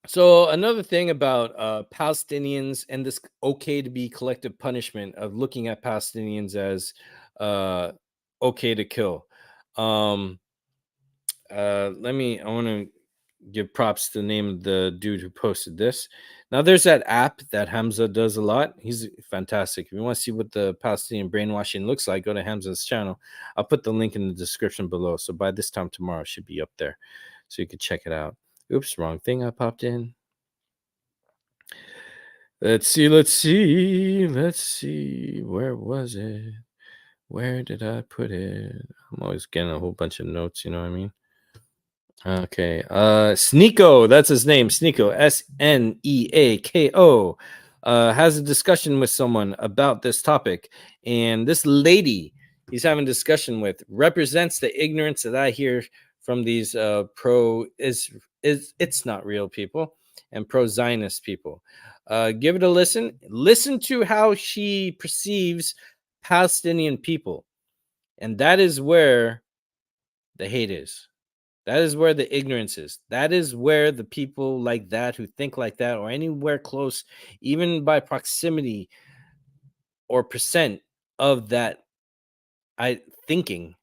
So another thing about Palestinians and this okay to be collective punishment of looking at Palestinians as okay to kill. I want to give props to the name of the dude who posted this. Now there's that app that Hamza does a lot. He's fantastic. If you want to see what the Palestinian brainwashing looks like, go to Hamza's channel. I'll put the link in the description below. So by this time tomorrow, it should be up there, so you can check it out. Oops, wrong thing I popped in. Let's see. Where was it? Where did I put it? I'm always getting a whole bunch of notes, you know what I mean? Okay. Sneeko, that's his name. Sneeko, Sneako, has a discussion with someone about this topic. And this lady he's having a discussion with represents the ignorance that I hear from these it's not real people and pro-Zionist people. Give it a listen. Listen to how she perceives Palestinian people. And that is where the hate is. That is where the ignorance is. That is where the people like that, who think like that, or anywhere close, even by proximity or percent of that thinking,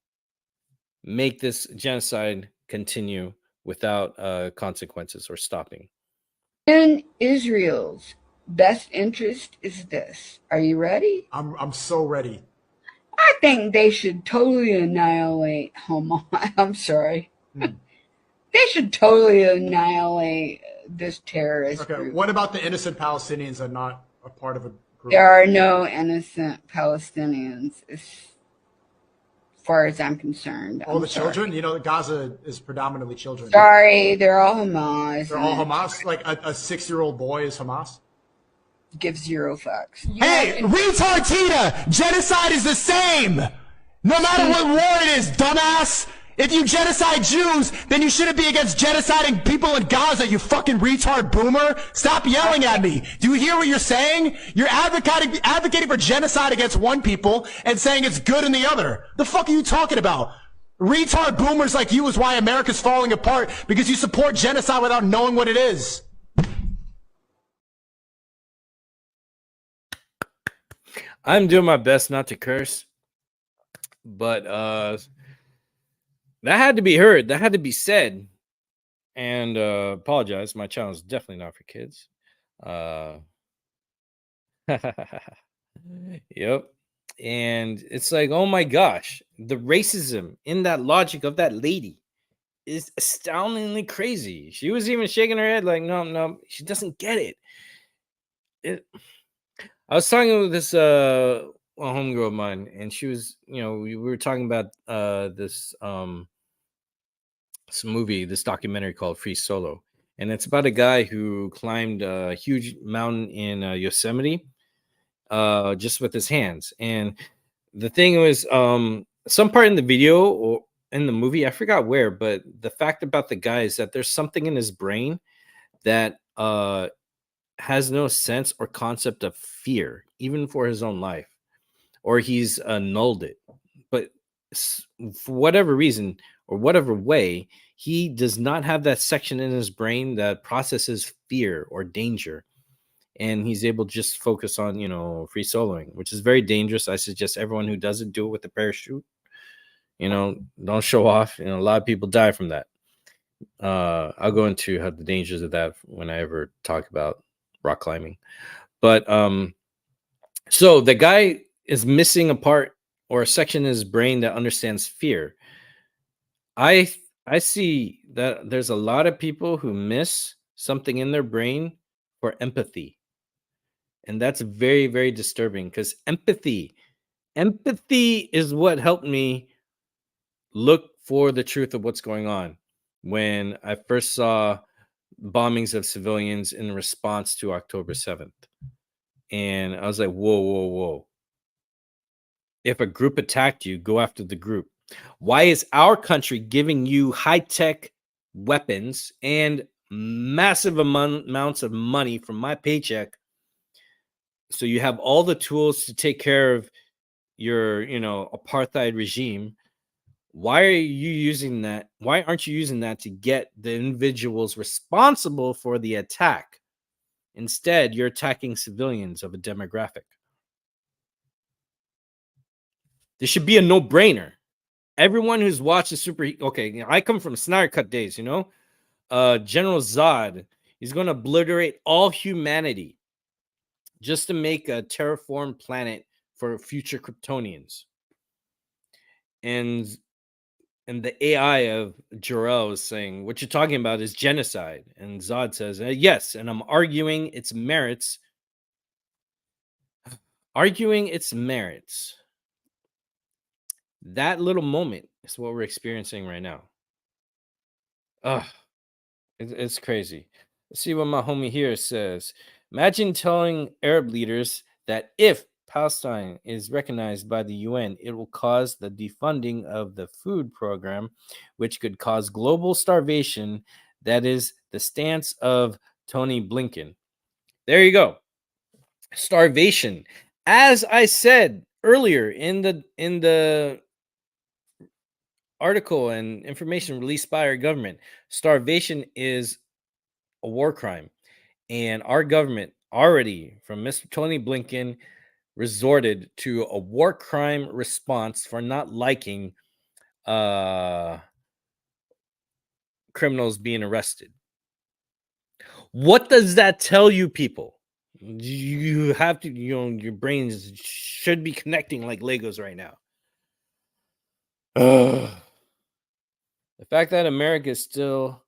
make this genocide continue without consequences or stopping. In Israel's best interest is this. Are you ready? I'm so ready. I think they should totally annihilate Hamas. I'm sorry. They should totally annihilate this terrorist group. What about the innocent Palestinians that are not a part of a group? There are no innocent Palestinians, as far as I'm concerned. All the children? You know, Gaza is predominantly children. Sorry, they're all Hamas. They're all Hamas? Like a 6-year-old boy is Hamas? Give zero fucks. Hey, retard Tita! Genocide is the same! No matter what war it is, dumbass! If you genocide Jews, then you shouldn't be against genociding people in Gaza, you fucking retard boomer! Stop yelling at me! Do you hear what you're saying? You're advocating for genocide against one people and saying it's good in the other. The fuck are you talking about? Retard boomers like you is why America's falling apart, because you support genocide without knowing what it is. I'm doing my best not to curse, but that had to be heard. That had to be said. And apologize. My channel is definitely not for kids. Yep. And it's like, oh my gosh, the racism in that logic of that lady is astoundingly crazy. She was even shaking her head like, no, no, she doesn't get it. I was talking with this a homegirl of mine, and she was, we were talking about this movie, this documentary called Free Solo. And it's about a guy who climbed a huge mountain in Yosemite just with his hands. And the thing was, some part in the video or in the movie, I forgot where, but the fact about the guy is that there's something in his brain that has no sense or concept of fear, even for his own life, or he's annulled it. But for whatever reason or whatever way, he does not have that section in his brain that processes fear or danger. And he's able to just focus on, free soloing, which is very dangerous. I suggest everyone who does it, do it with a parachute. Don't show off. A lot of people die from that. I'll go into the dangers of that when I ever talk about rock climbing. But so the guy is missing a part or a section in his brain that understands fear. I see that there's a lot of people who miss something in their brain for empathy. And that's very, very disturbing because empathy is what helped me look for the truth of what's going on when I first saw bombings of civilians in response to October 7th. And I was like, whoa, whoa, whoa. If a group attacked you, go after the group. Why is our country giving you high-tech weapons and massive amounts of money from my paycheck so you have all the tools to take care of your, apartheid regime? Why are you using that? Why aren't you using that to get the individuals responsible for the attack? Instead, you're attacking civilians of a demographic. This should be a no-brainer. Everyone who's watched the I come from Snyder Cut days, General Zod, he's going to obliterate all humanity just to make a terraformed planet for future Kryptonians. And the AI of Jor-El is saying, what you're talking about is genocide. And Zod says, yes, and I'm arguing its merits. Arguing its merits. That little moment is what we're experiencing right now. It's crazy. Let's see what my homie here says. Imagine telling Arab leaders that if Palestine is recognized by the UN, it will cause the defunding of the food program, which could cause global starvation. That is the stance of Tony Blinken. There you go. Starvation. As I said earlier in the article and information released by our government, starvation is a war crime. And our government already, from Mr. Tony Blinken, resorted to a war crime response for not liking criminals being arrested. What does that tell you, people? You have to, your brains should be connecting like Legos right now. The fact that America still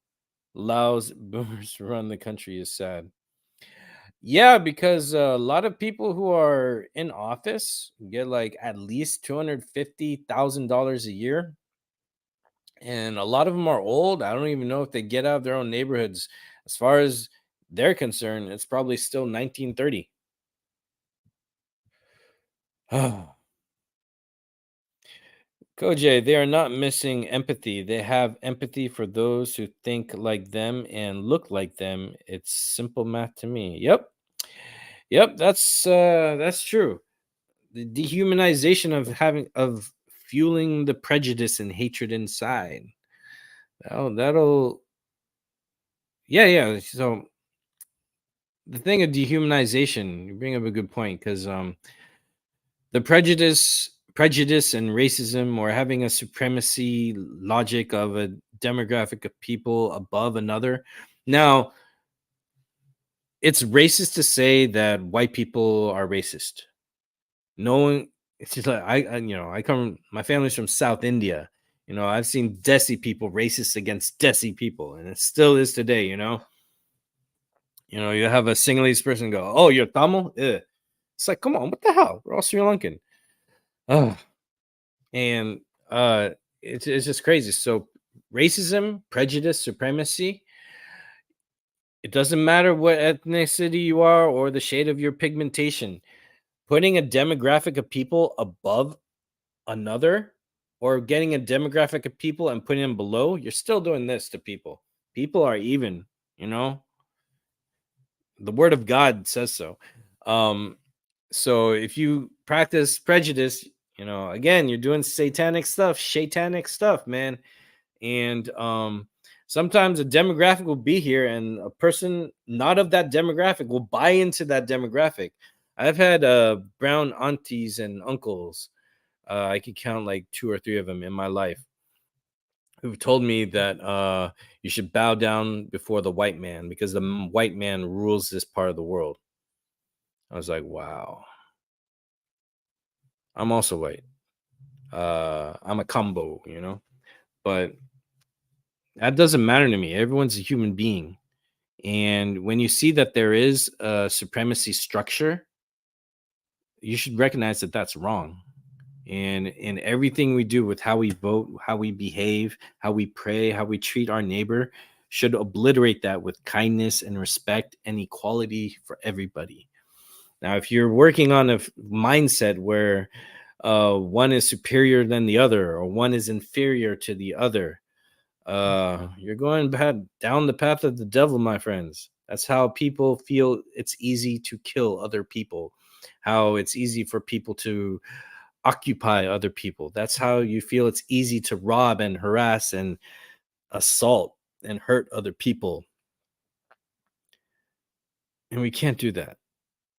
allows boomers to run the country is sad. Yeah, because a lot of people who are in office get like at least $250,000 a year. And a lot of them are old. I don't even know if they get out of their own neighborhoods. As far as they're concerned, it's probably still 1930. Kojay, they are not missing empathy. They have empathy for those who think like them and look like them. It's simple math to me. Yep, that's true. The dehumanization of fueling the prejudice and hatred inside. That'll yeah. So the thing of dehumanization, you bring up a good point, because the prejudice and racism, or having a supremacy logic of a demographic of people above another. Now, it's racist to say that white people are racist. No one, it's just like I come, my family's from South India. I've seen Desi people racist against Desi people, and it still is today. You have a Sinhalese person go, "Oh, you're Tamil." Ugh. It's like, come on, what the hell? We're all Sri Lankan. And it's just crazy. So racism, prejudice, supremacy. It doesn't matter what ethnicity you are or the shade of your pigmentation. Putting a demographic of people above another, or getting a demographic of people and putting them below, you're still doing this to people. People are even, the word of God says so. So if you practice prejudice, again, you're doing satanic stuff, man. And sometimes a demographic will be here and a person not of that demographic will buy into that demographic. I've had brown aunties and uncles. I could count like 2 or 3 of them in my life who've told me that you should bow down before the white man because the white man rules this part of the world. I was like, wow. I'm also white. I'm a combo, but that doesn't matter to me. Everyone's a human being. And when you see that there is a supremacy structure, you should recognize that that's wrong. And in everything we do with how we vote, how we behave, how we pray, how we treat our neighbor should obliterate that with kindness and respect and equality for everybody. Now, if you're working on a mindset where one is superior than the other or one is inferior to the other, you're going down the path of the devil, my friends. That's how people feel it's easy to kill other people, how it's easy for people to occupy other people. That's how you feel it's easy to rob and harass and assault and hurt other people. And we can't do that.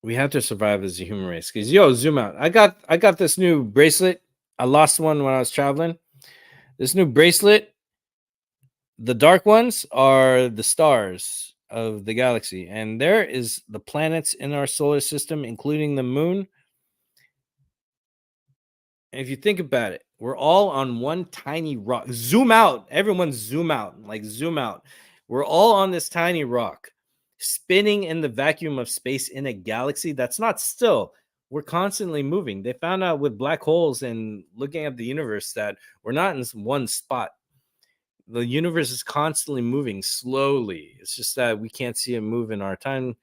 We have to survive as a human race. Because zoom out. I got this new bracelet. I lost one when I was traveling. This new bracelet, the dark ones are the stars of the galaxy, and there is the planets in our solar system, including the moon. And if you think about it, we're all on one tiny rock. Zoom out. Everyone zoom out. Zoom out. We're all on this tiny rock, spinning in the vacuum of space in a galaxy that's not still. We're constantly moving. They found out with black holes and looking at the universe that we're not in one spot. The universe is constantly moving slowly. It's just that we can't see it move in our time,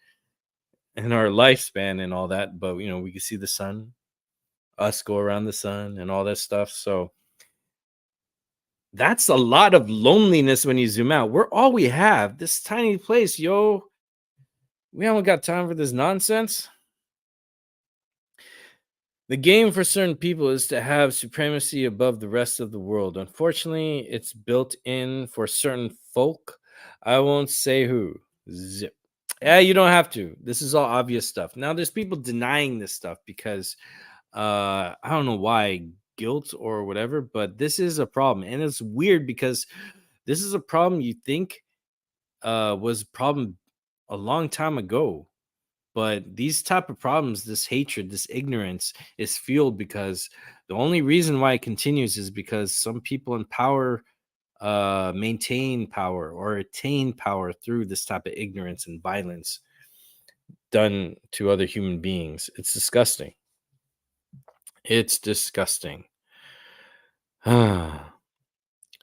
in our lifespan and all that. But, we can see the sun, us go around the sun and all that stuff. So that's a lot of loneliness when you zoom out. We're all we have. This tiny place, we haven't got time for this nonsense. The game for certain people is to have supremacy above the rest of the world. Unfortunately, it's built in for certain folk. I won't say who. Zip. Yeah, you don't have to. This is all obvious stuff. Now, there's people denying this stuff because I don't know why, guilt or whatever, but this is a problem. And it's weird because this is a problem you think was a problem a long time ago. But these type of problems, this hatred, this ignorance is fueled because the only reason why it continues is because some people in power maintain power or attain power through this type of ignorance and violence done to other human beings. It's disgusting. It's disgusting.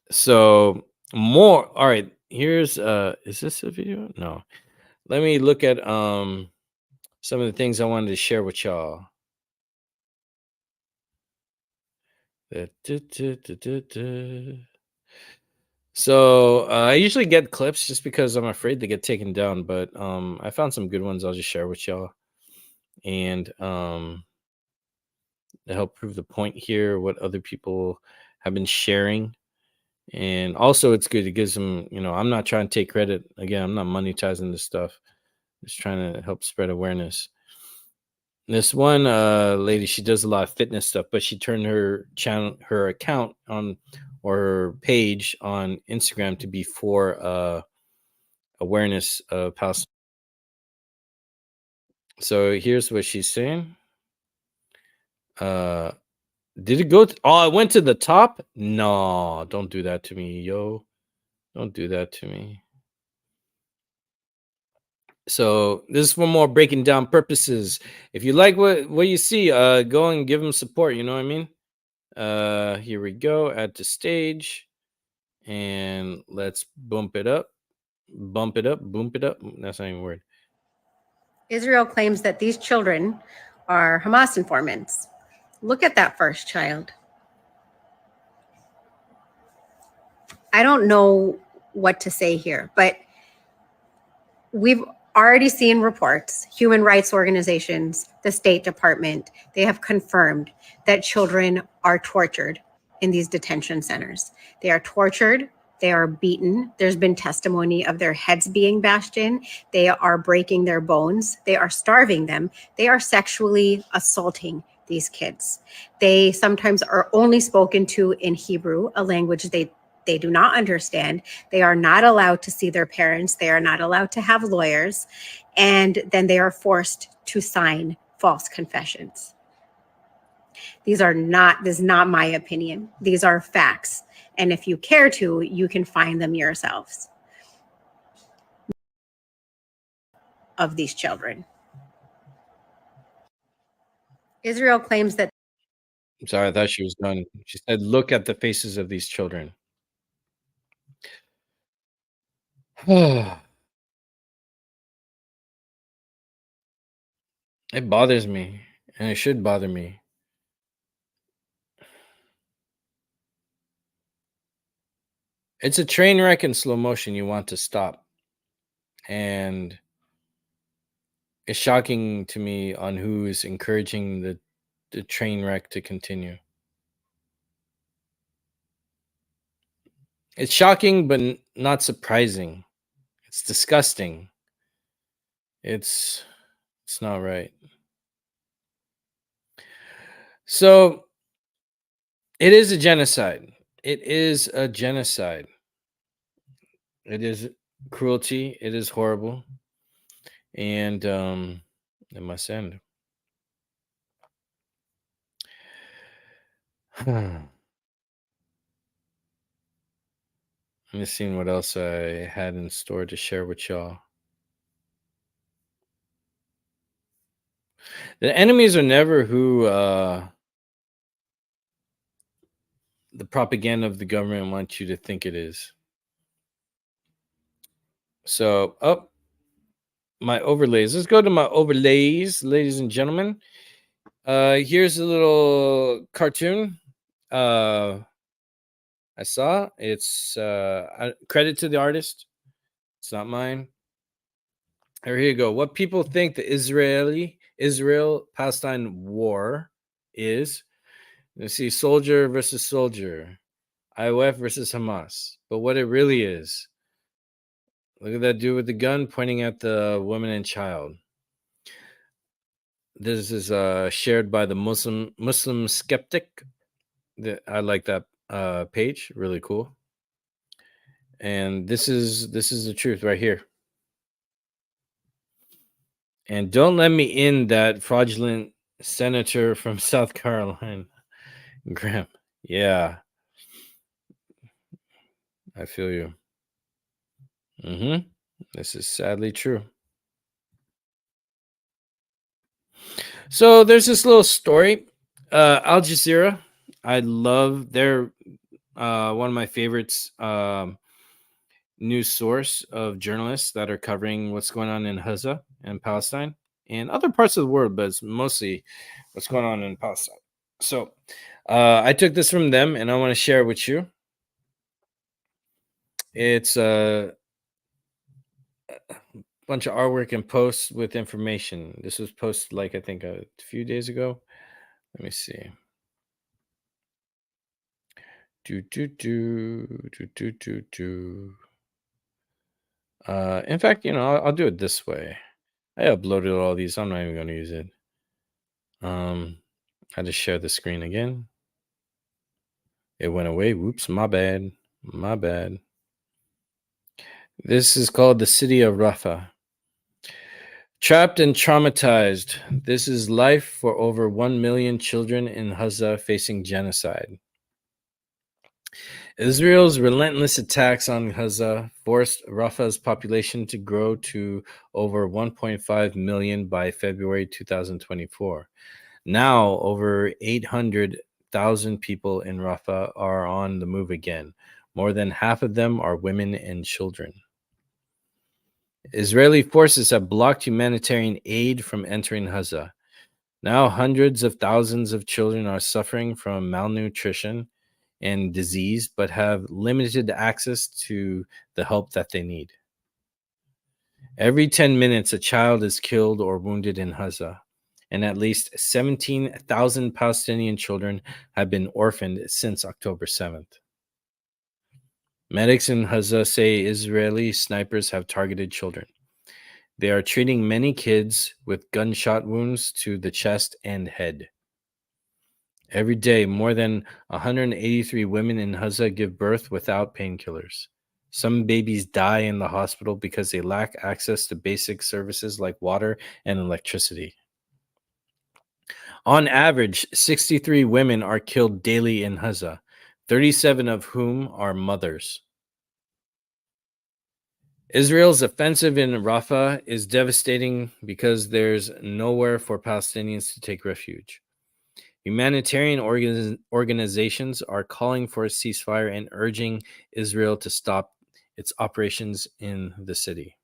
So more. All right. Here's is this a video? No. Let me look at some of the things I wanted to share with y'all. So I usually get clips just because I'm afraid to get taken down, but I found some good ones I'll just share with y'all. And to help prove the point here, what other people have been sharing. And also it's good. It gives them, I'm not trying to take credit. Again, I'm not monetizing this stuff. Just trying to help spread awareness. This one lady, she does a lot of fitness stuff, but she turned her account on, or her page on Instagram, to be for awareness of Palestine. So here's what she's saying. Did it go? Oh, it went to the top? No, don't do that to me, yo. Don't do that to me. So this is for more breaking down purposes. If you like what you see, go and give them support. You know what I mean? Here we go. Add to stage, and let's bump it up, boom it up. That's not even a word. Israel claims that these children are Hamas informants. Look at that first child. I don't know what to say here, but we've already seen reports, human rights organizations, the State Department, they have confirmed that children are tortured in these detention centers. They are tortured, they are beaten. There's been testimony of their heads being bashed in. They are breaking their bones. They are starving them. They are sexually assaulting these kids. They sometimes are only spoken to in Hebrew, a language they do not understand. They are not allowed to see their parents. They are not allowed to have lawyers. And then they are forced to sign false confessions. This is not my opinion. These are facts. And if you care to, you can find them yourselves. Of these children. Israel claims that. I'm sorry, I thought she was done. She said, look at the faces of these children. It bothers me, and it should bother me. It's a train wreck in slow motion you want to stop. And it's shocking to me on who is encouraging the train wreck to continue. It's shocking, but not surprising. It's disgusting. It's not right. So it is a genocide. It is a genocide. It is cruelty. It is horrible. And it must end. I'm just seeing what else I had in store to share with y'all. The enemies are never who the propaganda of the government wants you to think it is. So, my overlays. Let's go to my overlays, ladies and gentlemen. Here's a little cartoon I saw. It's credit to the artist. It's not mine. Here you go. What people think the Israel-Palestine war is. You see soldier versus soldier, IOF versus Hamas. But what it really is, look at that dude with the gun pointing at the woman and child. This is shared by the Muslim skeptic. I like that page. Really cool. And this is the truth right here. And don't let me in, that fraudulent senator from South Carolina, Graham. Yeah, I feel you. This is sadly true. So there's this little story. Al Jazeera, I love. They're one of my favorites. News source of journalists that are covering what's going on in Gaza and Palestine and other parts of the world, but it's mostly what's going on in Palestine. So I took this from them, and I want to share it with you. It's a bunch of artwork and posts with information. This was posted, like, I think a few days ago. Let me see. In fact, I'll do it this way. I uploaded all these. I'm not even going to use it. I just share the screen again. It went away. Whoops, my bad. My bad. This is called the city of Rafah. Trapped and traumatized. This is life for over 1 million children in Gaza facing genocide. Israel's relentless attacks on Gaza forced Rafah's population to grow to over 1.5 million by February 2024. Now, over 800,000 people in Rafah are on the move again. More than half of them are women and children. Israeli forces have blocked humanitarian aid from entering Gaza. Now, hundreds of thousands of children are suffering from malnutrition and disease, but have limited access to the help that they need. Every 10 minutes, a child is killed or wounded in Gaza, and at least 17,000 Palestinian children have been orphaned since October 7th. Medics in Gaza say Israeli snipers have targeted children. They are treating many kids with gunshot wounds to the chest and head. Every day, more than 183 women in Gaza give birth without painkillers. Some babies die in the hospital because they lack access to basic services like water and electricity. On average, 63 women are killed daily in Gaza, 37 of whom are mothers. Israel's offensive in Rafah is devastating because there's nowhere for Palestinians to take refuge. Humanitarian organizations are calling for a ceasefire and urging Israel to stop its operations in the city.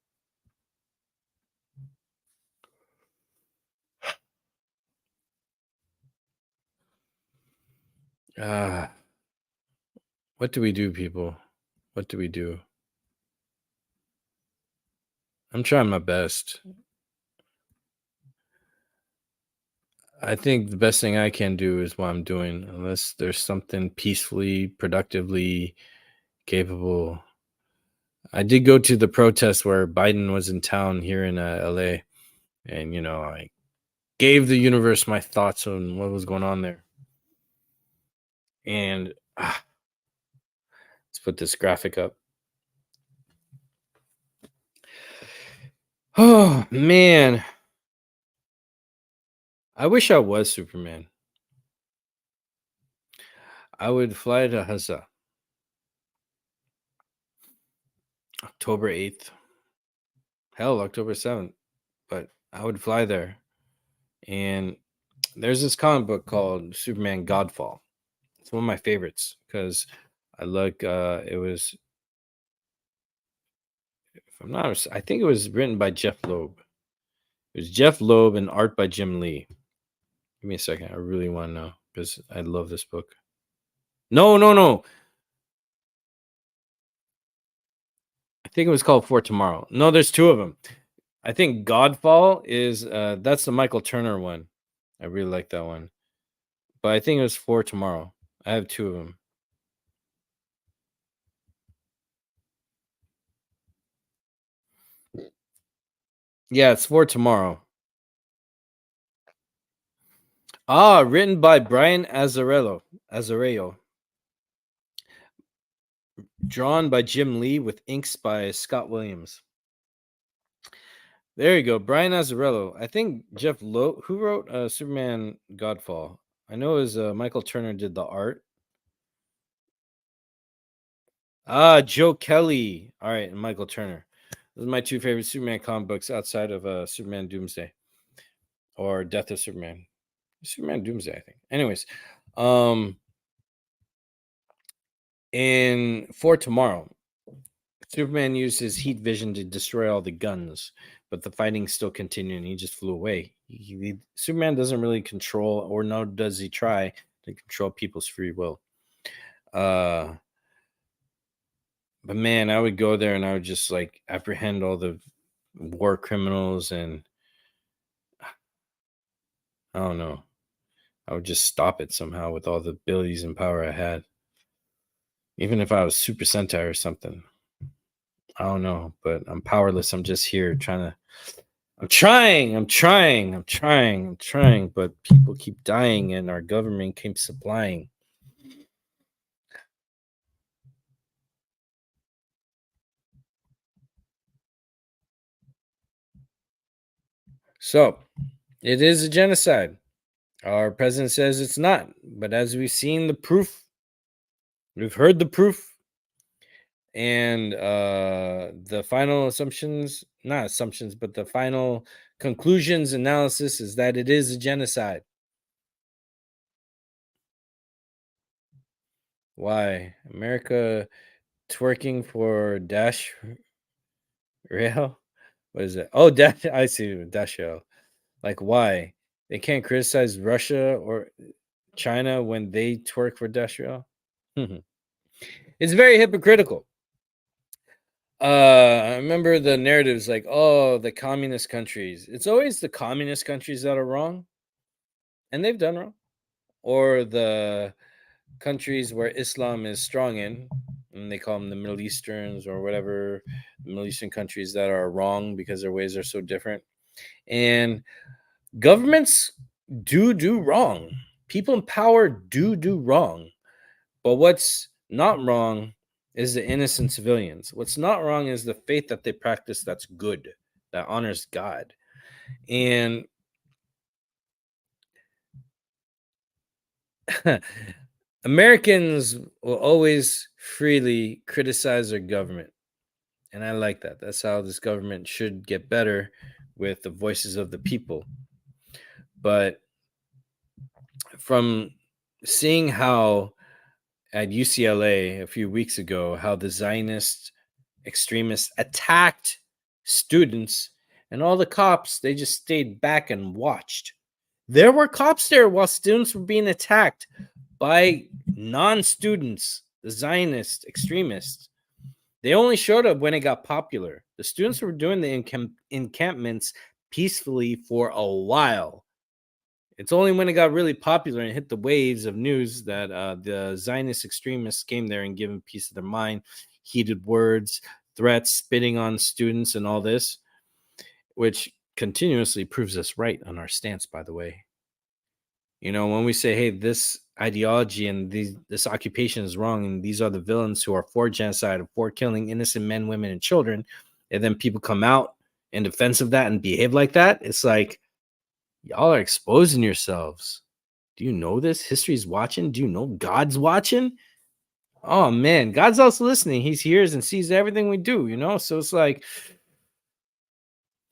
What do we do, people? What do we do? I'm trying my best. I think the best thing I can do is what I'm doing, unless there's something peacefully, productively capable. I did go to the protest where Biden was in town here in LA, and I gave the universe my thoughts on what was going on there. And let's put this graphic up. Oh man, I wish I was Superman. I would fly to Gaza October 8th. Hell, October 7th. But I would fly there. And there's this comic book called Superman Godfall. It's one of my favorites because I like it was, if I'm not, I think it was written by Jeff Loeb. It was Jeff Loeb and art by Jim Lee. Give me a second. I really want to know because I love this book. No. I think it was called For Tomorrow. No, there's two of them. I think Godfall is that's the Michael Turner one. I really like that one. But I think it was For Tomorrow. I have two of them. Yeah, it's For Tomorrow. Written by Brian Azzarello. Drawn by Jim Lee with inks by Scott Williams. There you go, Brian Azzarello. I think Jeff Lowe, who wrote Superman Godfall? I know it was Michael Turner did the art. Joe Kelly. All right, and Michael Turner. Those are my two favorite Superman comic books outside of Superman Doomsday or Death of Superman. Superman Doomsday, I think. Anyways, in For Tomorrow, Superman used his heat vision to destroy all the guns, but the fighting still continued and he just flew away. Superman doesn't really control, or nor does he try to control people's free will. But man, I would go there and I would just like apprehend all the war criminals, and I don't know. I would just stop it somehow with all the abilities and power I had. Even if I was Super Sentai or something. I don't know, but I'm powerless. I'm just here trying to I'm trying, but people keep dying and our government keeps supplying. So, it is a genocide. Our president says it's not, but as we've seen the proof, we've heard the proof, and the final assumptions, not assumptions, but the final conclusions analysis is that it is a genocide. Why? America twerking for Dash Rail? What is it? Oh, Dash, I see, Dash Rail. Like, why? They can't criticize Russia or China when they twerk for Dash Rail? It's very hypocritical. I remember the narratives like, oh, the communist countries. It's always the communist countries that are wrong, and they've done wrong. Or the countries where Islam is strong in, and they call them the Middle Easterns or whatever, Middle Eastern countries that are wrong because their ways are so different. And governments do wrong. People in power do wrong. But what's not wrong is the innocent civilians. What's not wrong is the faith that they practice that's good, that honors God. And Americans will always freely criticize their government. And I like that. That's how this government should get better, with the voices of the people. But from seeing how at UCLA a few weeks ago, how the Zionist extremists attacked students, and all the cops, they just stayed back and watched. There were cops there while students were being attacked by non-students, the Zionist extremists. They only showed up when it got popular. The students were doing the encampments peacefully for a while. It's only when it got really popular and hit the waves of news that the Zionist extremists came there and gave them peace of their mind, heated words, threats, spitting on students, and all this, which continuously proves us right on our stance, by the way. You know, when we say, hey, this ideology and this occupation is wrong, and these are the villains who are for genocide, for killing innocent men, women, and children, and then people come out in defense of that and behave like that, it's like, y'all are exposing yourselves. Do you know this? History's watching. Do you know God's watching? Oh, man. God's also listening. He hears and sees everything we do, you know? So it's like,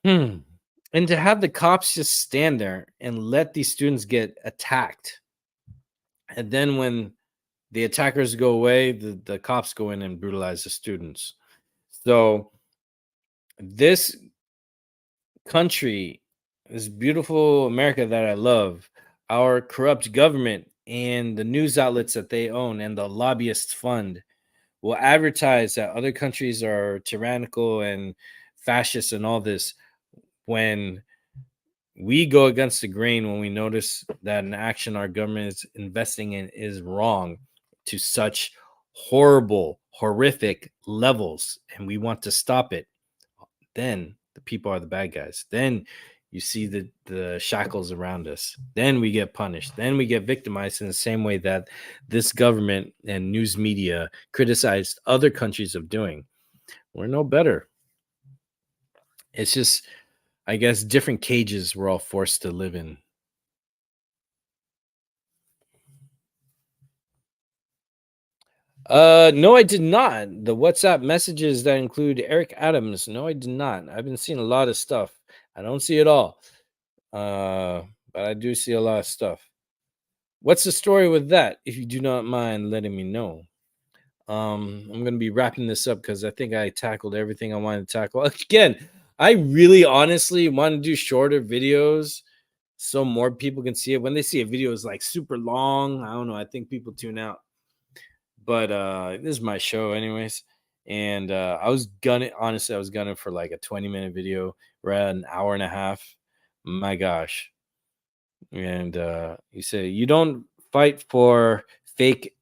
And to have the cops just stand there and let these students get attacked. And then when the attackers go away, the cops go in and brutalize the students. So this country, this beautiful America that I love, our corrupt government and the news outlets that they own and the lobbyists fund will advertise that other countries are tyrannical and fascist and all this, when we go against the grain, when we notice that an action our government is investing in is wrong to such horrible, horrific levels, and we want to stop it, then the people are the bad guys. Then you see the shackles around us. Then we get punished. Then we get victimized in the same way that this government and news media criticized other countries of doing. We're no better. It's just, I guess, different cages we're all forced to live in. No, I did not. The WhatsApp messages that include Eric Adams. No, I did not. I've been seeing a lot of stuff. I don't see it all. But I do see a lot of stuff. What's the story with that? If you do not mind letting me know. I'm going to be wrapping this up because I think I tackled everything I wanted to tackle. Again, I really honestly want to do shorter videos so more people can see it. When they see a video is like super long, I don't know, I think people tune out. But this is my show anyways. And I was gunning for like a 20-minute video. We're at an hour and a half. My gosh. And you say you don't fight for fake.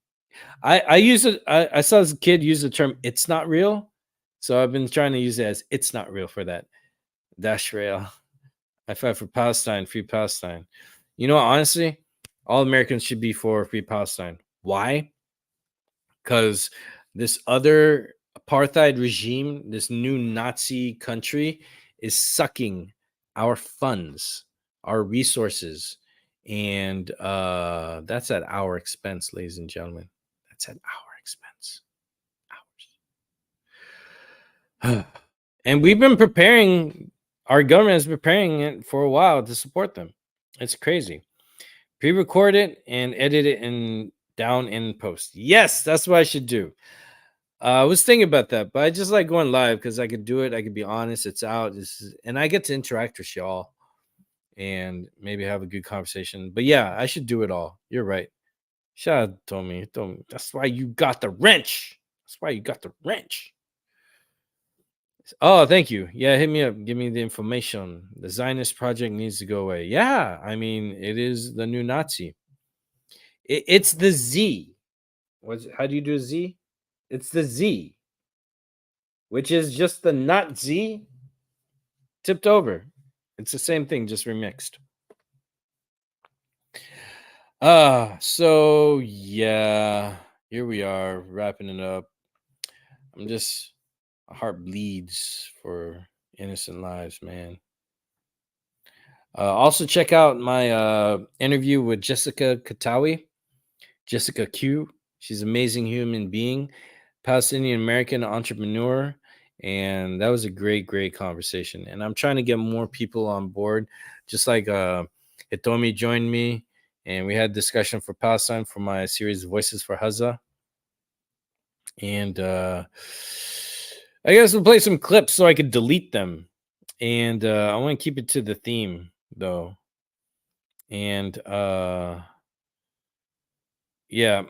I use it. I saw this kid use the term "it's not real," so I've been trying to use it as "it's not real" for that Dash Rail. I fight for Palestine, free Palestine. You know, honestly, all Americans should be for free Palestine. Why? Because this other apartheid regime, this new Nazi country, is sucking our funds, our resources, and that's at our expense, ladies and gentlemen. That's at our expense. Ours. And we've been preparing, our government is preparing it for a while to support them. It's crazy. Pre-record it and edit it down in post. Yes, that's what I should do. I was thinking about that, but I just like going live because I could do it. I could be honest. It's out. And I get to interact with y'all and maybe have a good conversation. But yeah, I should do it all. You're right. Shout out to me. That's why you got the wrench. That's why you got the wrench. Oh, thank you. Yeah, hit me up. Give me the information. The Zionist project needs to go away. Yeah, I mean, it is the new Nazi. It's the Z. How do you do a Z? It's the Z, which is just the not Z tipped over. It's the same thing, just remixed. So yeah, here we are wrapping it up. My heart bleeds for innocent lives, man. Also check out my interview with Jessica Katawi, Jessica Q. She's an amazing human being, Palestinian American entrepreneur, and that was a great conversation. And I'm trying to get more people on board, just like Hitomi joined me, and we had discussion for Palestine for my series Voices for Haza. And I guess we'll play some clips so I could delete them. And I want to keep it to the theme, though. And yeah.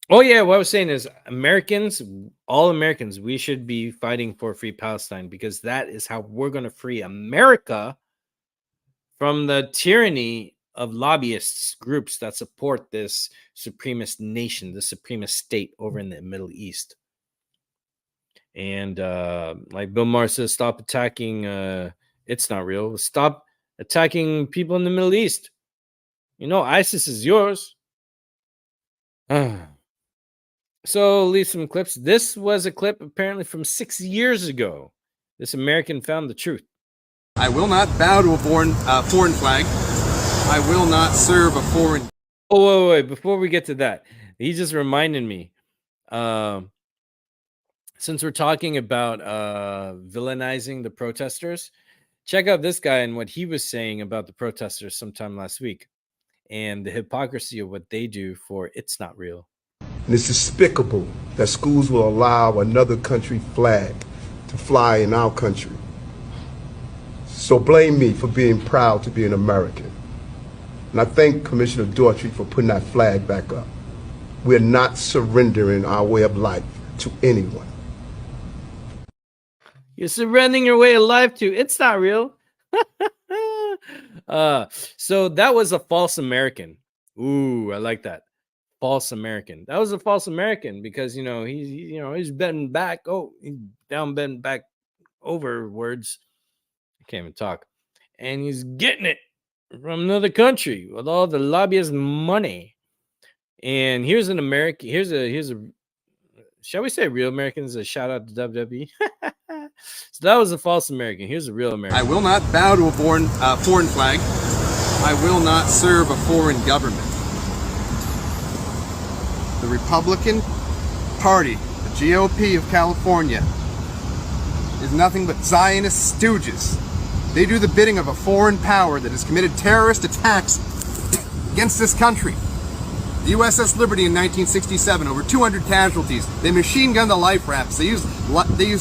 Oh, yeah. What I was saying is Americans, all Americans, we should be fighting for free Palestine because that is how we're going to free America from the tyranny of lobbyists, groups that support this supremacist nation, the supremacist state over in the Middle East. And like Bill Maher says, stop attacking. It's not real. Stop attacking people in the Middle East. You know, ISIS is yours. So leave some clips. This was a clip apparently from 6 years ago. This American found the truth. I will not bow to a foreign flag. I will not serve a foreign. Oh, wait. Before we get to that, he just reminded me. Since we're talking about villainizing the protesters, check out this guy and what he was saying about the protesters sometime last week and the hypocrisy of what they do for It's Not Real. And it's despicable that schools will allow another country flag to fly in our country. So blame me for being proud to be an American. And I thank Commissioner Daughtry for putting that flag back up. We're not surrendering our way of life to anyone. You're surrendering your way of life to It's Not Real. So that was a false American. Ooh, I like that. False American. That was a false American because he's bending back. Oh, he's down bending back overwards. I can't even talk. And he's getting it from another country with all the lobbyist money. And here's an American. Here's a shall we say real Americans? A shout out to WWE. So that was a false American. Here's a real American. I will not bow to a foreign flag. I will not serve a foreign government. The Republican Party, the GOP of California, is nothing but Zionist stooges. They do the bidding of a foreign power that has committed terrorist attacks against this country. The USS Liberty in 1967, over 200 casualties. They machine gunned the life rafts. They used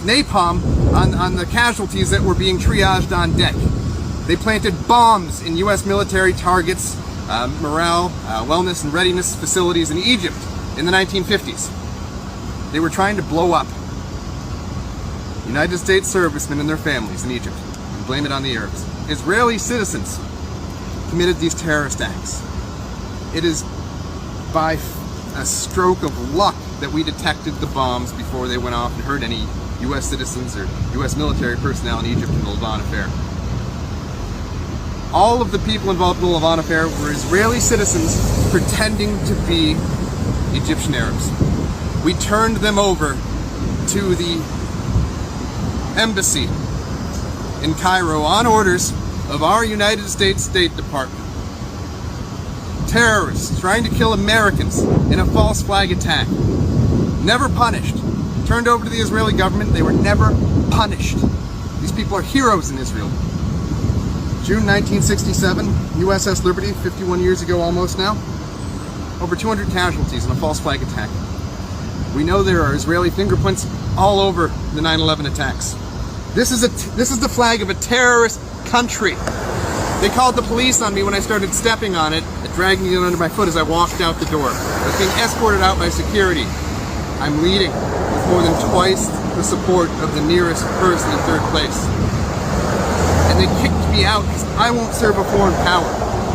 napalm on the casualties that were being triaged on deck. They planted bombs in US military targets, morale, wellness and readiness facilities in Egypt in the 1950s. They were trying to blow up United States servicemen and their families in Egypt and blame it on the Arabs. Israeli citizens committed these terrorist acts. It is by a stroke of luck that we detected the bombs before they went off and hurt any U.S. citizens or U.S. military personnel in Egypt in the Levant affair. all of the people involved in the Levant affair were Israeli citizens pretending to be Egyptian Arabs. We turned them over to the embassy in Cairo on orders of our United States State Department. Terrorists trying to kill Americans in a false flag attack. Never punished. Turned over to the Israeli government. They were never punished. These people are heroes in Israel. June 1967, USS Liberty, 51 years ago almost now. Over 200 casualties in a false flag attack. We know there are Israeli fingerprints all over the 9/11 attacks. This is the flag of a terrorist country. They called the police on me when I started stepping on it and dragging it under my foot as I walked out the door. I was being escorted out by security. I'm leading with more than twice the support of the nearest person in third place. And they kicked me out because I won't serve a foreign power.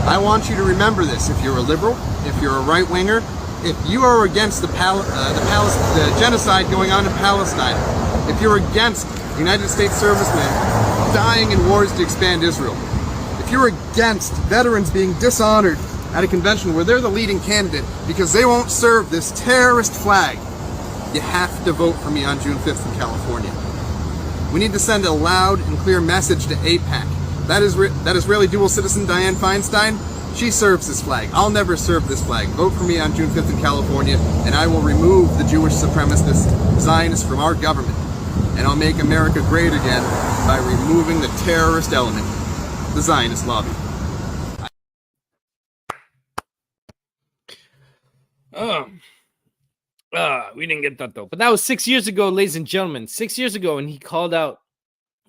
I want you to remember this. If you're a liberal, if you're a right-winger, if you are against the genocide going on in Palestine, if you're against United States servicemen dying in wars to expand Israel, if you're against veterans being dishonored at a convention where they're the leading candidate because they won't serve this terrorist flag, you have to vote for me on June 5th in California. We need to send a loud and clear message to AIPAC. That Israeli dual citizen Dianne Feinstein, she serves this flag. I'll never serve this flag. Vote for me on June 5th in California, and I will remove the Jewish supremacist Zionists from our government. And I'll make America great again by removing the terrorist element, the Zionist lobby. We didn't get that though. But that was 6 years ago, ladies and gentlemen. 6 years ago, and he called out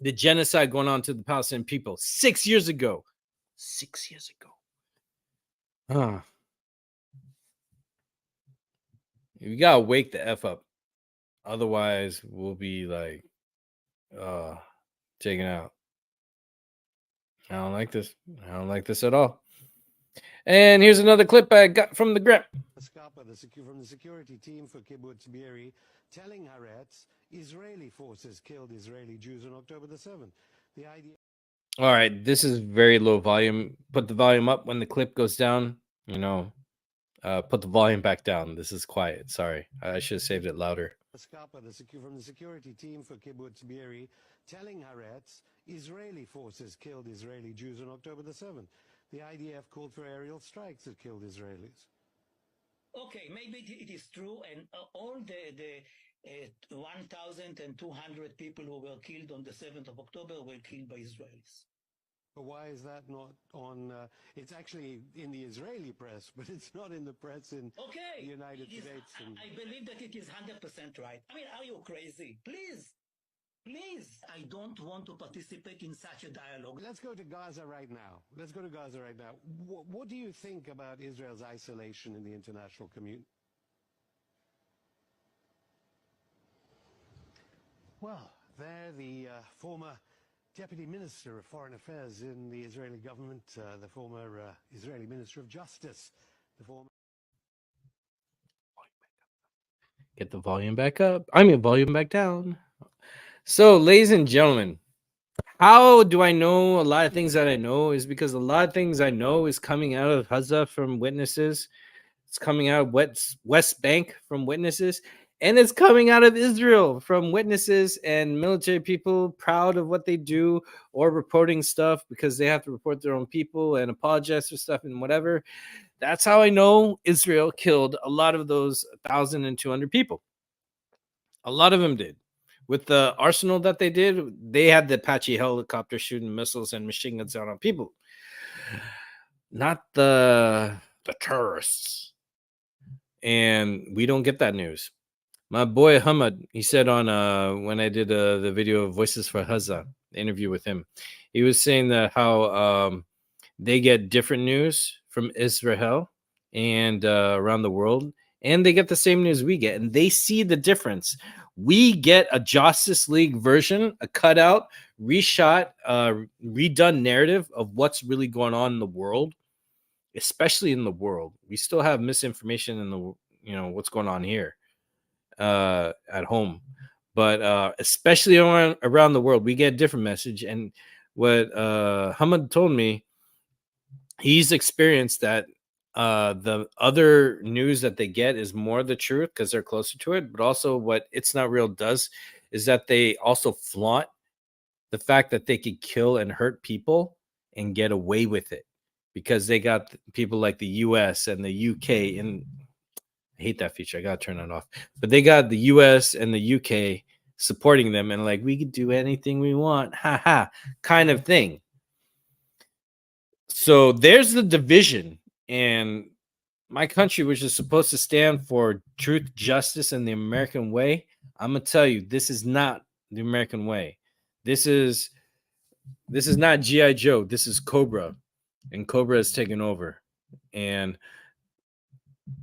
the genocide going on to the Palestinian people. 6 years ago. 6 years ago. We gotta wake the F up. Otherwise, we'll be like taken out. I don't like this. I don't like this at all. And here's another clip I got from the grip. From the security team for Kibbutz Be'eri, telling Haaretz Israeli forces killed Israeli Jews on October the 7th. The idea. All right, this is very low volume. Put the volume up when the clip goes down. You know, put the volume back down. This is quiet. Sorry, I should have saved it louder. From the security team for Kibbutz Be'eri, telling Haaretz Israeli forces killed Israeli Jews on October the 7th. The IDF called for aerial strikes that killed Israelis. Okay, maybe it is true, and all the 1,200 people who were killed on the 7th of October were killed by Israelis. But why is that not on, it's actually in the Israeli press, but it's not in the press in the United States. I believe that it is 100% right. I mean, are you crazy? Please, I don't want to participate in such a dialogue. Let's go to Gaza right now. What do you think about Israel's isolation in the international community? Well, there the former Deputy Minister of Foreign Affairs in the Israeli government, the former Israeli Minister of Justice, the former... Get the volume back up. I mean, volume back down. So, ladies and gentlemen, how do I know a lot of things that I know? Is because a lot of things I know is coming out of Gaza from witnesses. It's coming out of West Bank from witnesses. And it's coming out of Israel from witnesses and military people proud of what they do or reporting stuff because they have to report their own people and apologize for stuff and whatever. That's how I know Israel killed a lot of those 1,200 people. A lot of them did. With the arsenal that they did, they had the Apache helicopter shooting missiles and machine guns down on people. Not the terrorists. And we don't get that news. My boy Hamad, he said on when I did the video of Voices for Gaza, the interview with him, he was saying that how they get different news from Israel and around the world, and they get the same news we get, and they see the difference. We get a Justice League version, a cutout, reshot, redone narrative of what's really going on in the world, especially in the world. We still have misinformation in the, what's going on here at home, but especially around the world, we get a different message. And what Hamad told me he's experienced that the other news that they get is more the truth because they're closer to it, but also what It's Not Real does is that they also flaunt the fact that they could kill and hurt people and get away with it because they got people like the US and the UK, and I hate that feature. I gotta turn it off. But they got the US and the UK supporting them and like, we could do anything we want, ha kind of thing. So there's the division, and my country, which is supposed to stand for truth, justice, and the American way, I'm gonna tell you, this is not the American way. This is not G.I. Joe. This is Cobra, and Cobra has taken over. And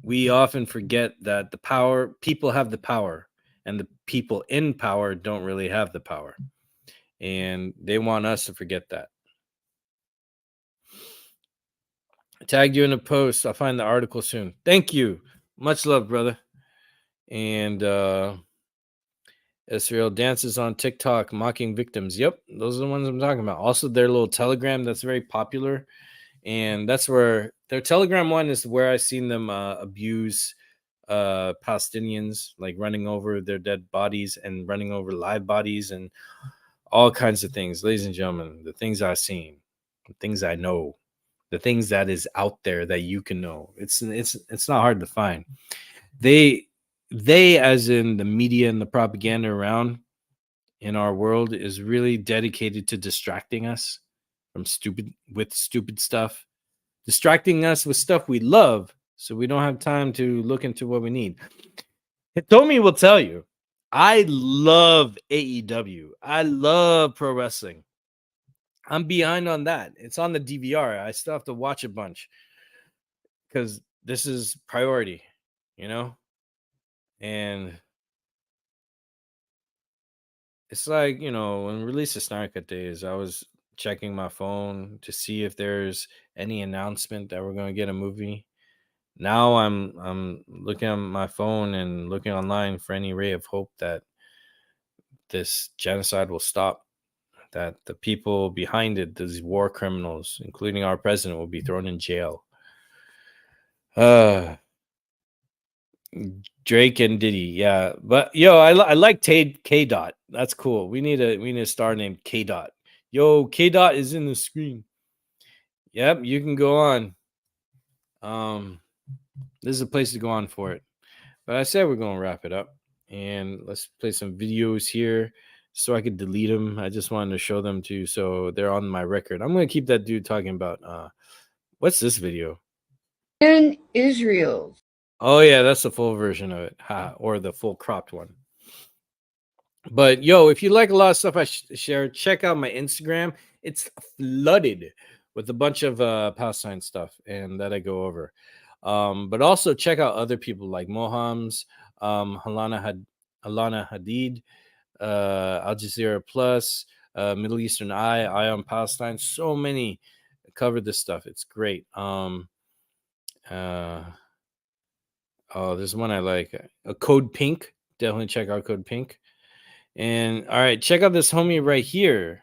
we often forget that people have the power, and the people in power don't really have the power. And they want us to forget that. I tagged you in a post. I'll find the article soon. Thank you. Much love, brother. And Israel dances on TikTok mocking victims. Yep, those are the ones I'm talking about. Also, their little Telegram that's very popular. And that's where their Telegram one is where I've seen them abuse Palestinians, like running over their dead bodies and running over live bodies and all kinds of things. Ladies and gentlemen, the things I've seen, the things I know, the things that is out there that you can know. It's not hard to find. They as in the media and the propaganda around in our world is really dedicated to distracting us from stupid stuff, distracting us with stuff we love so we don't have time to look into what we need. Hitomi will tell you, I love AEW. I love pro wrestling. I'm behind on that. It's on the DVR. I still have to watch a bunch because this is priority, you know? And it's like, you know, when Release The Snyder Cut days, I was checking my phone to see if there's any announcement that we're going to get a movie. Now I'm looking at my phone and looking online for any ray of hope that this genocide will stop, that the people behind it, these war criminals, including our president, will be thrown in jail. Drake and Diddy, yeah. But yo, I like K Dot. That's cool. We need a star named K Dot. Yo, K Dot is in the screen. Yep, you can go on. This is a place to go on for it. But I said we're gonna wrap it up, and let's play some videos here so I could delete them. I just wanted to show them to you so they're on my record. I'm gonna keep that dude talking about what's this video? In Israel. Oh yeah, that's the full version of it, or the full cropped one. But yo, if you like a lot of stuff I share, check out my Instagram. It's flooded with a bunch of Palestine stuff and that I go over. But also check out other people like Mohams, Alana Hadid, Al Jazeera Plus, Middle Eastern Eye on Palestine. So many cover this stuff. It's great. Oh, there's one I like. A Code Pink. Definitely check out Code Pink. And all right, check out this homie right here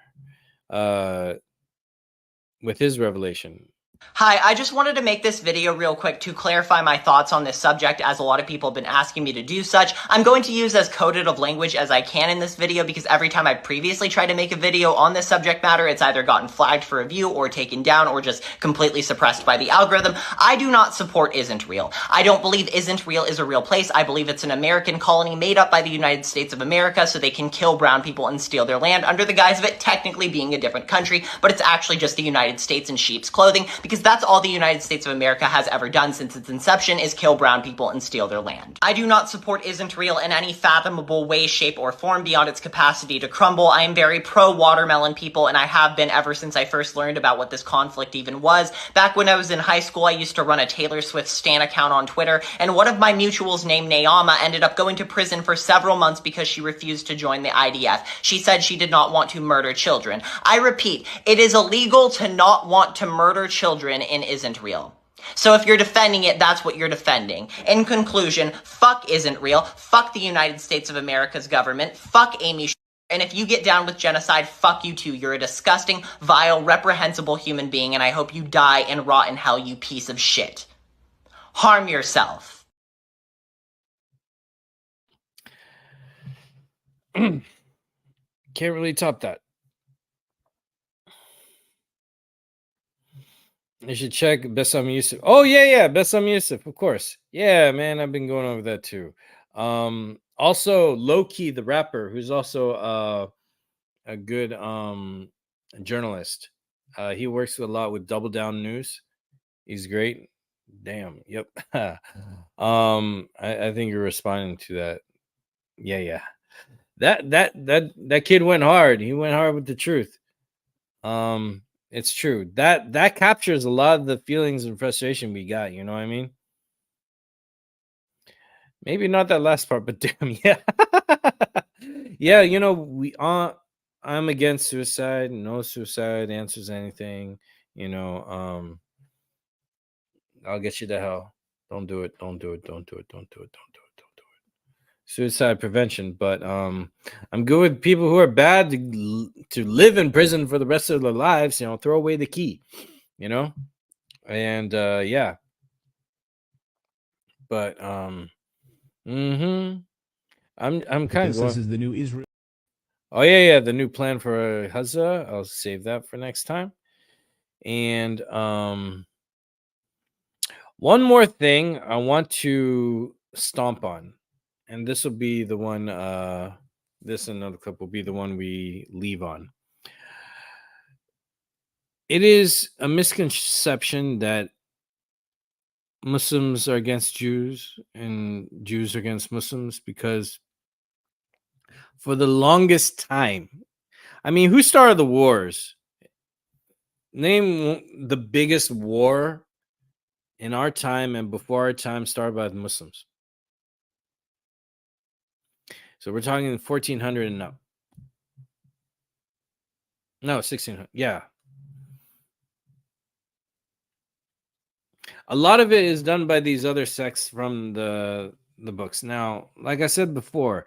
with his revelation. Hi, I just wanted to make this video real quick to clarify my thoughts on this subject, as a lot of people have been asking me to do such. I'm going to use as coded of language as I can in this video because every time I previously tried to make a video on this subject matter, it's either gotten flagged for review or taken down or just completely suppressed by the algorithm. I do not support Isn't Real. I don't believe Isn't Real is a real place. I believe it's an American colony made up by the United States of America so they can kill brown people and steal their land under the guise of it technically being a different country, but it's actually just the United States in sheep's clothing, because that's all the United States of America has ever done since its inception, is kill brown people and steal their land. I do not support Isn't Real in any fathomable way, shape, or form beyond its capacity to crumble. I am very pro-watermelon people, and I have been ever since I first learned about what this conflict even was. Back when I was in high school, I used to run a Taylor Swift stan account on Twitter, and one of my mutuals named Nayama ended up going to prison for several months because she refused to join the IDF. She said she did not want to murder children. I repeat, it is illegal to not want to murder children in Isn't Real. So if you're defending it, that's what you're defending. In conclusion, fuck Isn't Real, fuck the United States of America's government, fuck Amy And if you get down with genocide, fuck you too. You're a disgusting, vile, reprehensible human being, and I hope you die and rot in hell, you piece of shit. Harm yourself. Can't really top that. You should check Bassam Youssef. Oh, yeah, Bassam Youssef, of course. Yeah, man, I've been going over that too. Also, Loki, the rapper, who's also a good journalist. He works a lot with Double Down News. He's great. Damn. Yep. I think you're responding to that. Yeah. That kid went hard. He went hard with the truth. It's true. That captures a lot of the feelings and frustration we got, you know what I mean? Maybe not that last part, but damn, yeah. Yeah, you know, I'm against suicide. No suicide answers anything. You know, I'll get you to hell. Don't do it. Don't do it. Don't do it. Don't do it. Don't do it. Don't do it. Suicide prevention. But I'm good with people who are bad to live in prison for the rest of their lives. You know, throw away the key. You know, and yeah. But I'm kind of going. This is the new Israel. Oh yeah, the new plan for Gaza. I'll save that for next time. And one more thing I want to stomp on, and this will be the one. This and another clip will be the one we leave on. It is a misconception that Muslims are against Jews and Jews are against Muslims, because for the longest time, I mean, who started the wars? Name the biggest war in our time and before our time started by the Muslims. So we're talking 1400 and up. No, 1600. Yeah. A lot of it is done by these other sects from the books. Now, like I said before,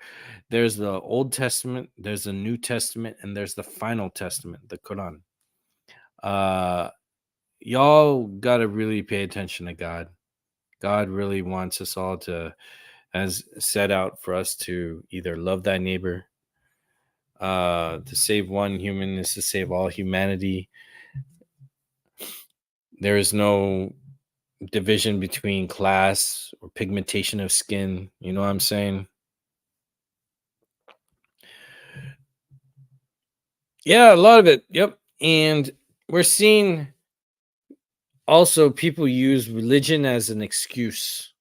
there's the Old Testament, there's the New Testament, and there's the final testament, the Quran. Y'all got to really pay attention to God. God really wants us all to, as set out for us to either love thy neighbor, to save one human is to save all humanity. There is no division between class or pigmentation of skin. You know what I'm saying? Yeah, a lot of it. Yep. And we're seeing also people use religion as an excuse.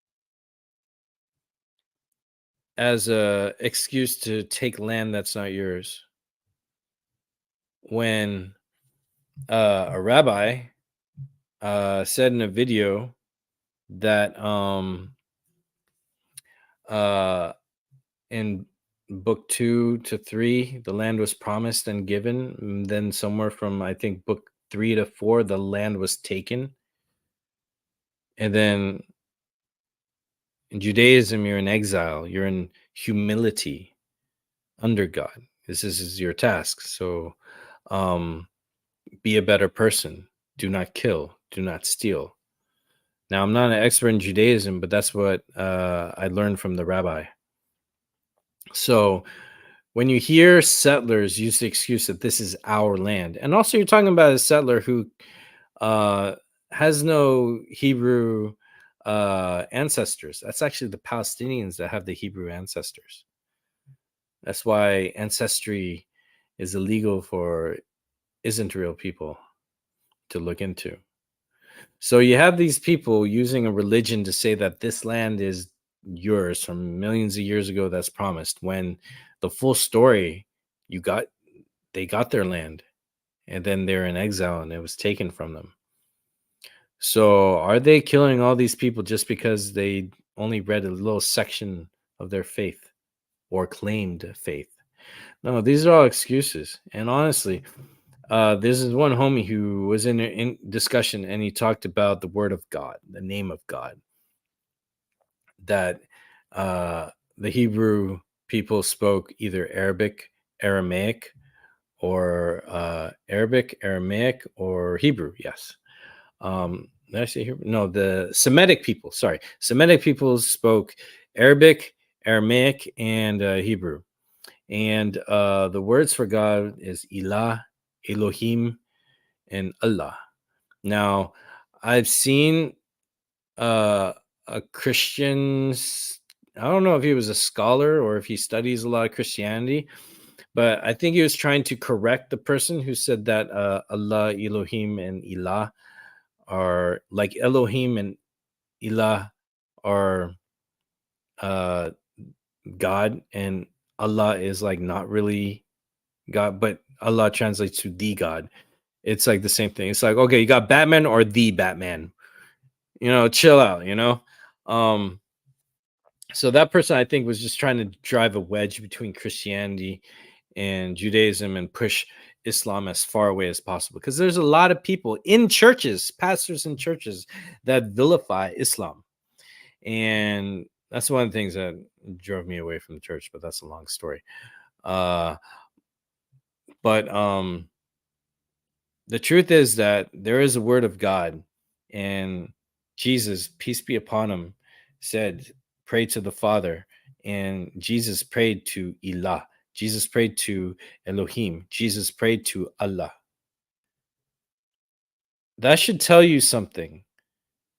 As a excuse to take land that's not yours. When a rabbi said in a video that in book 2 to 3 the land was promised and given, and then somewhere from I think book 3 to 4 the land was taken, and then in Judaism you're in exile, you're in humility under God. This is your task. So be a better person. Do not kill. Do not steal. Now, I'm not an expert in Judaism, but that's what I learned from the rabbi. So when you hear settlers use the excuse that this is our land, and also you're talking about a settler who has no Hebrew ancestors. That's actually the Palestinians that have the Hebrew ancestors. That's why ancestry is illegal for isn't real people to look into. So you have these people using a religion to say that this land is yours from millions of years ago that's promised, when the full story, they got their land and then they're in exile and it was taken from them. So are they killing all these people just because they only read a little section of their faith or claimed faith? No, these are all excuses. And honestly, this is one homie who was in discussion and he talked about the word of God, the name of God, that the Hebrew people spoke either Arabic Aramaic or Aramaic or Hebrew. Yes. Did I say Hebrew? No, the Semitic people. Sorry, Semitic people spoke Arabic, Aramaic, and Hebrew. And the words for God is Ilah, Elohim, and Allah. Now, I've seen a Christian. I don't know if he was a scholar or if he studies a lot of Christianity, but I think he was trying to correct the person who said that Allah, Elohim, and Ilah are like Elohim and Ilah are God, and Allah is like not really God, but Allah translates to the God. It's like the same thing. It's like, okay, you got Batman or the Batman. Chill out, So that person, I think, was just trying to drive a wedge between Christianity and Judaism and push Islam as far away as possible. Because there's a lot of people in churches, pastors in churches, that vilify Islam. And that's one of the things that drove me away from the church, but that's a long story. But the truth is that there is a word of God, and Jesus, peace be upon him, said, pray to the Father. And Jesus prayed to Ilah. Jesus prayed to Elohim. Jesus prayed to Allah. That should tell you something.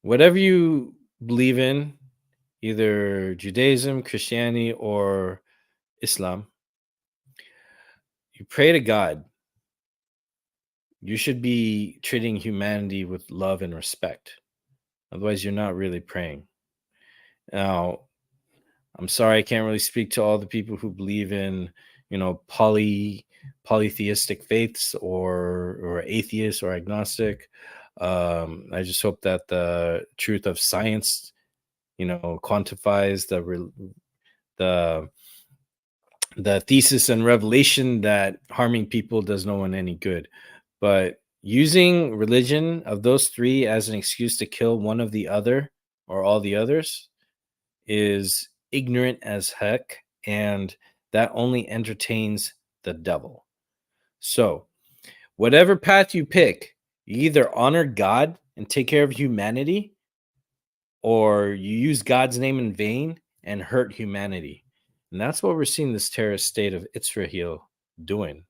Whatever you believe in, either Judaism, Christianity, or Islam, you pray to God. You should be treating humanity with love and respect. Otherwise, you're not really praying. Now, I'm sorry, I can't really speak to all the people who believe in, polytheistic faiths or atheists or agnostic. I just hope that the truth of science, quantifies the thesis and revelation that harming people does no one any good. But using religion of those three as an excuse to kill one of the other or all the others is ignorant as heck, and that only entertains the devil. So whatever path you pick, you either honor God and take care of humanity, or you use God's name in vain and hurt humanity. And that's what we're seeing this terrorist state of Israel doing.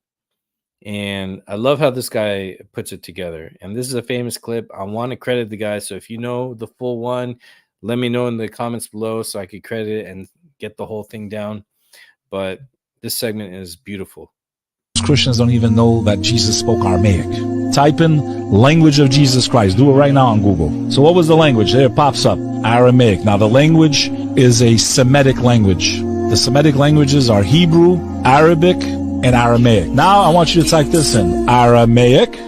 And I love how this guy puts it together. And this is a famous clip. I want to credit the guy. So if you know the full one, let me know in the comments below so I could credit it and get the whole thing down. But this segment is beautiful. Christians don't even know that Jesus spoke Aramaic. Type in language of Jesus Christ. Do it right now on Google. So what was the language? There it pops up. Aramaic. Now the language is a Semitic language. The Semitic languages are Hebrew, Arabic, and Aramaic. Now I want you to type this in. Aramaic,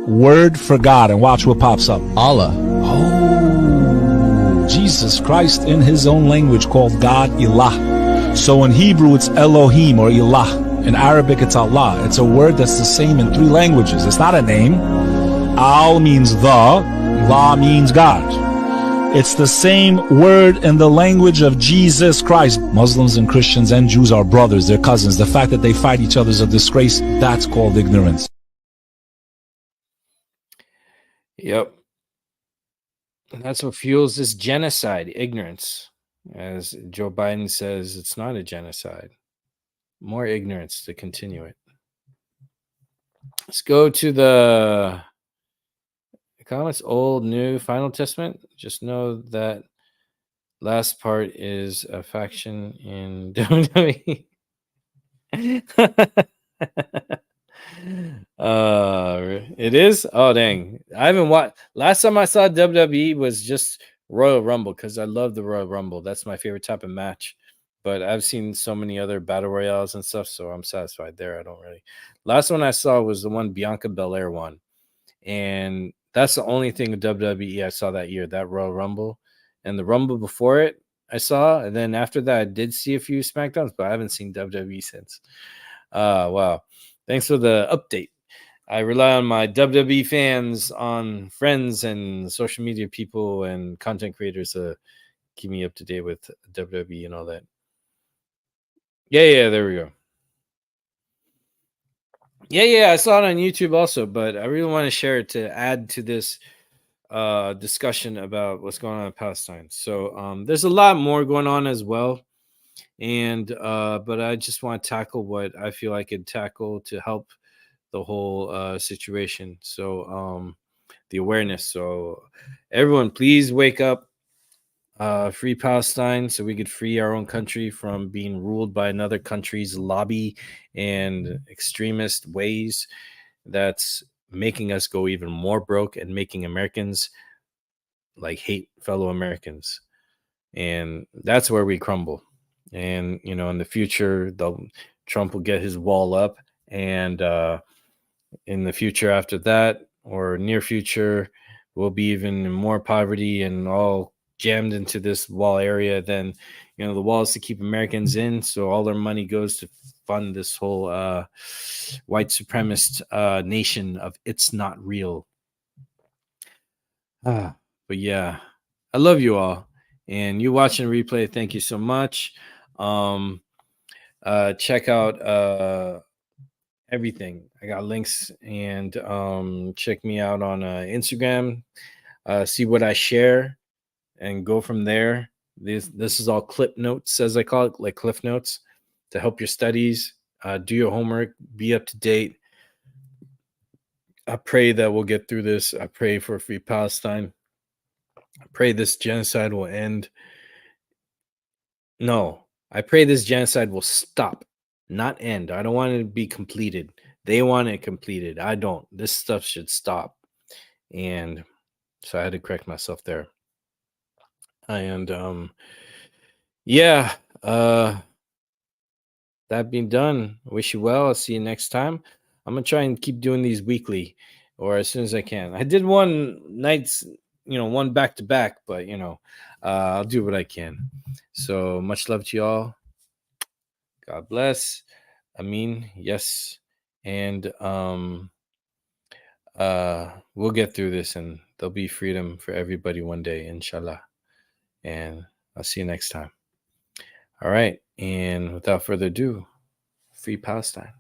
word for God, and watch what pops up. Allah. Oh, Jesus Christ in his own language called God Ilah. So in Hebrew it's Elohim or Ilah. In Arabic, it's Allah. It's a word that's the same in three languages. It's not a name. Al means the, La means God. It's the same word in the language of Jesus Christ. Muslims and Christians and Jews are brothers. They're cousins. The fact that they fight each other is a disgrace. That's called ignorance. Yep. And that's what fuels this genocide, ignorance. As Joe Biden says, it's not a genocide. More ignorance to continue it. Let's go to the comments. Old, new, Final Testament. Just know that last part is a faction in WWE. It is? Oh, dang. I haven't watched. Last time I saw WWE was just Royal Rumble because I love the Royal Rumble. That's my favorite type of match. But I've seen so many other battle royales and stuff, so I'm satisfied there. I don't really. Last one I saw was the one Bianca Belair won, and that's the only thing of WWE I saw that year. That Royal Rumble, and the Rumble before it I saw, and then after that I did see a few SmackDowns, but I haven't seen WWE since. Wow! Thanks for the update. I rely on my WWE fans, on friends and social media people and content creators to keep me up to date with WWE and all that. Yeah, there we go. Yeah, I saw it on YouTube also, but I really want to share it to add to this discussion about what's going on in Palestine. So there's a lot more going on as well. And but I just want to tackle what I feel I could tackle to help the whole situation. So the awareness. So everyone, please wake up. Free Palestine so we could free our own country from being ruled by another country's lobby and extremist ways that's making us go even more broke and making Americans like hate fellow Americans. And that's where we crumble. And in the future, Trump will get his wall up, and in the future after that, or near future, we'll be even in more poverty and all jammed into this wall area. Then the wall is to keep Americans in, so all their money goes to fund this whole white supremacist nation of it's not real. But yeah, I love you all, and you watching replay, thank you so much. Check out everything. I got links, and check me out on Instagram. See what I share and go from there. This is all clip notes, as I call it, like cliff notes to help your studies. Do your homework, be up to date. I pray that we'll get through this. I pray for free Palestine. I pray this genocide will end. No, I pray this genocide will stop, not end. I don't want it to be completed. They want it completed. I don't. This stuff should stop. And so I had to correct myself there. And that being done, I wish you well. I'll see you next time. I'm gonna try and keep doing these weekly or as soon as I can. I did one nights, one back to back, but I'll do what I can. So much love to y'all. God bless. I mean, yes. And we'll get through this, and there'll be freedom for everybody one day, inshallah. And I'll see you next time. All right. And without further ado, free Palestine.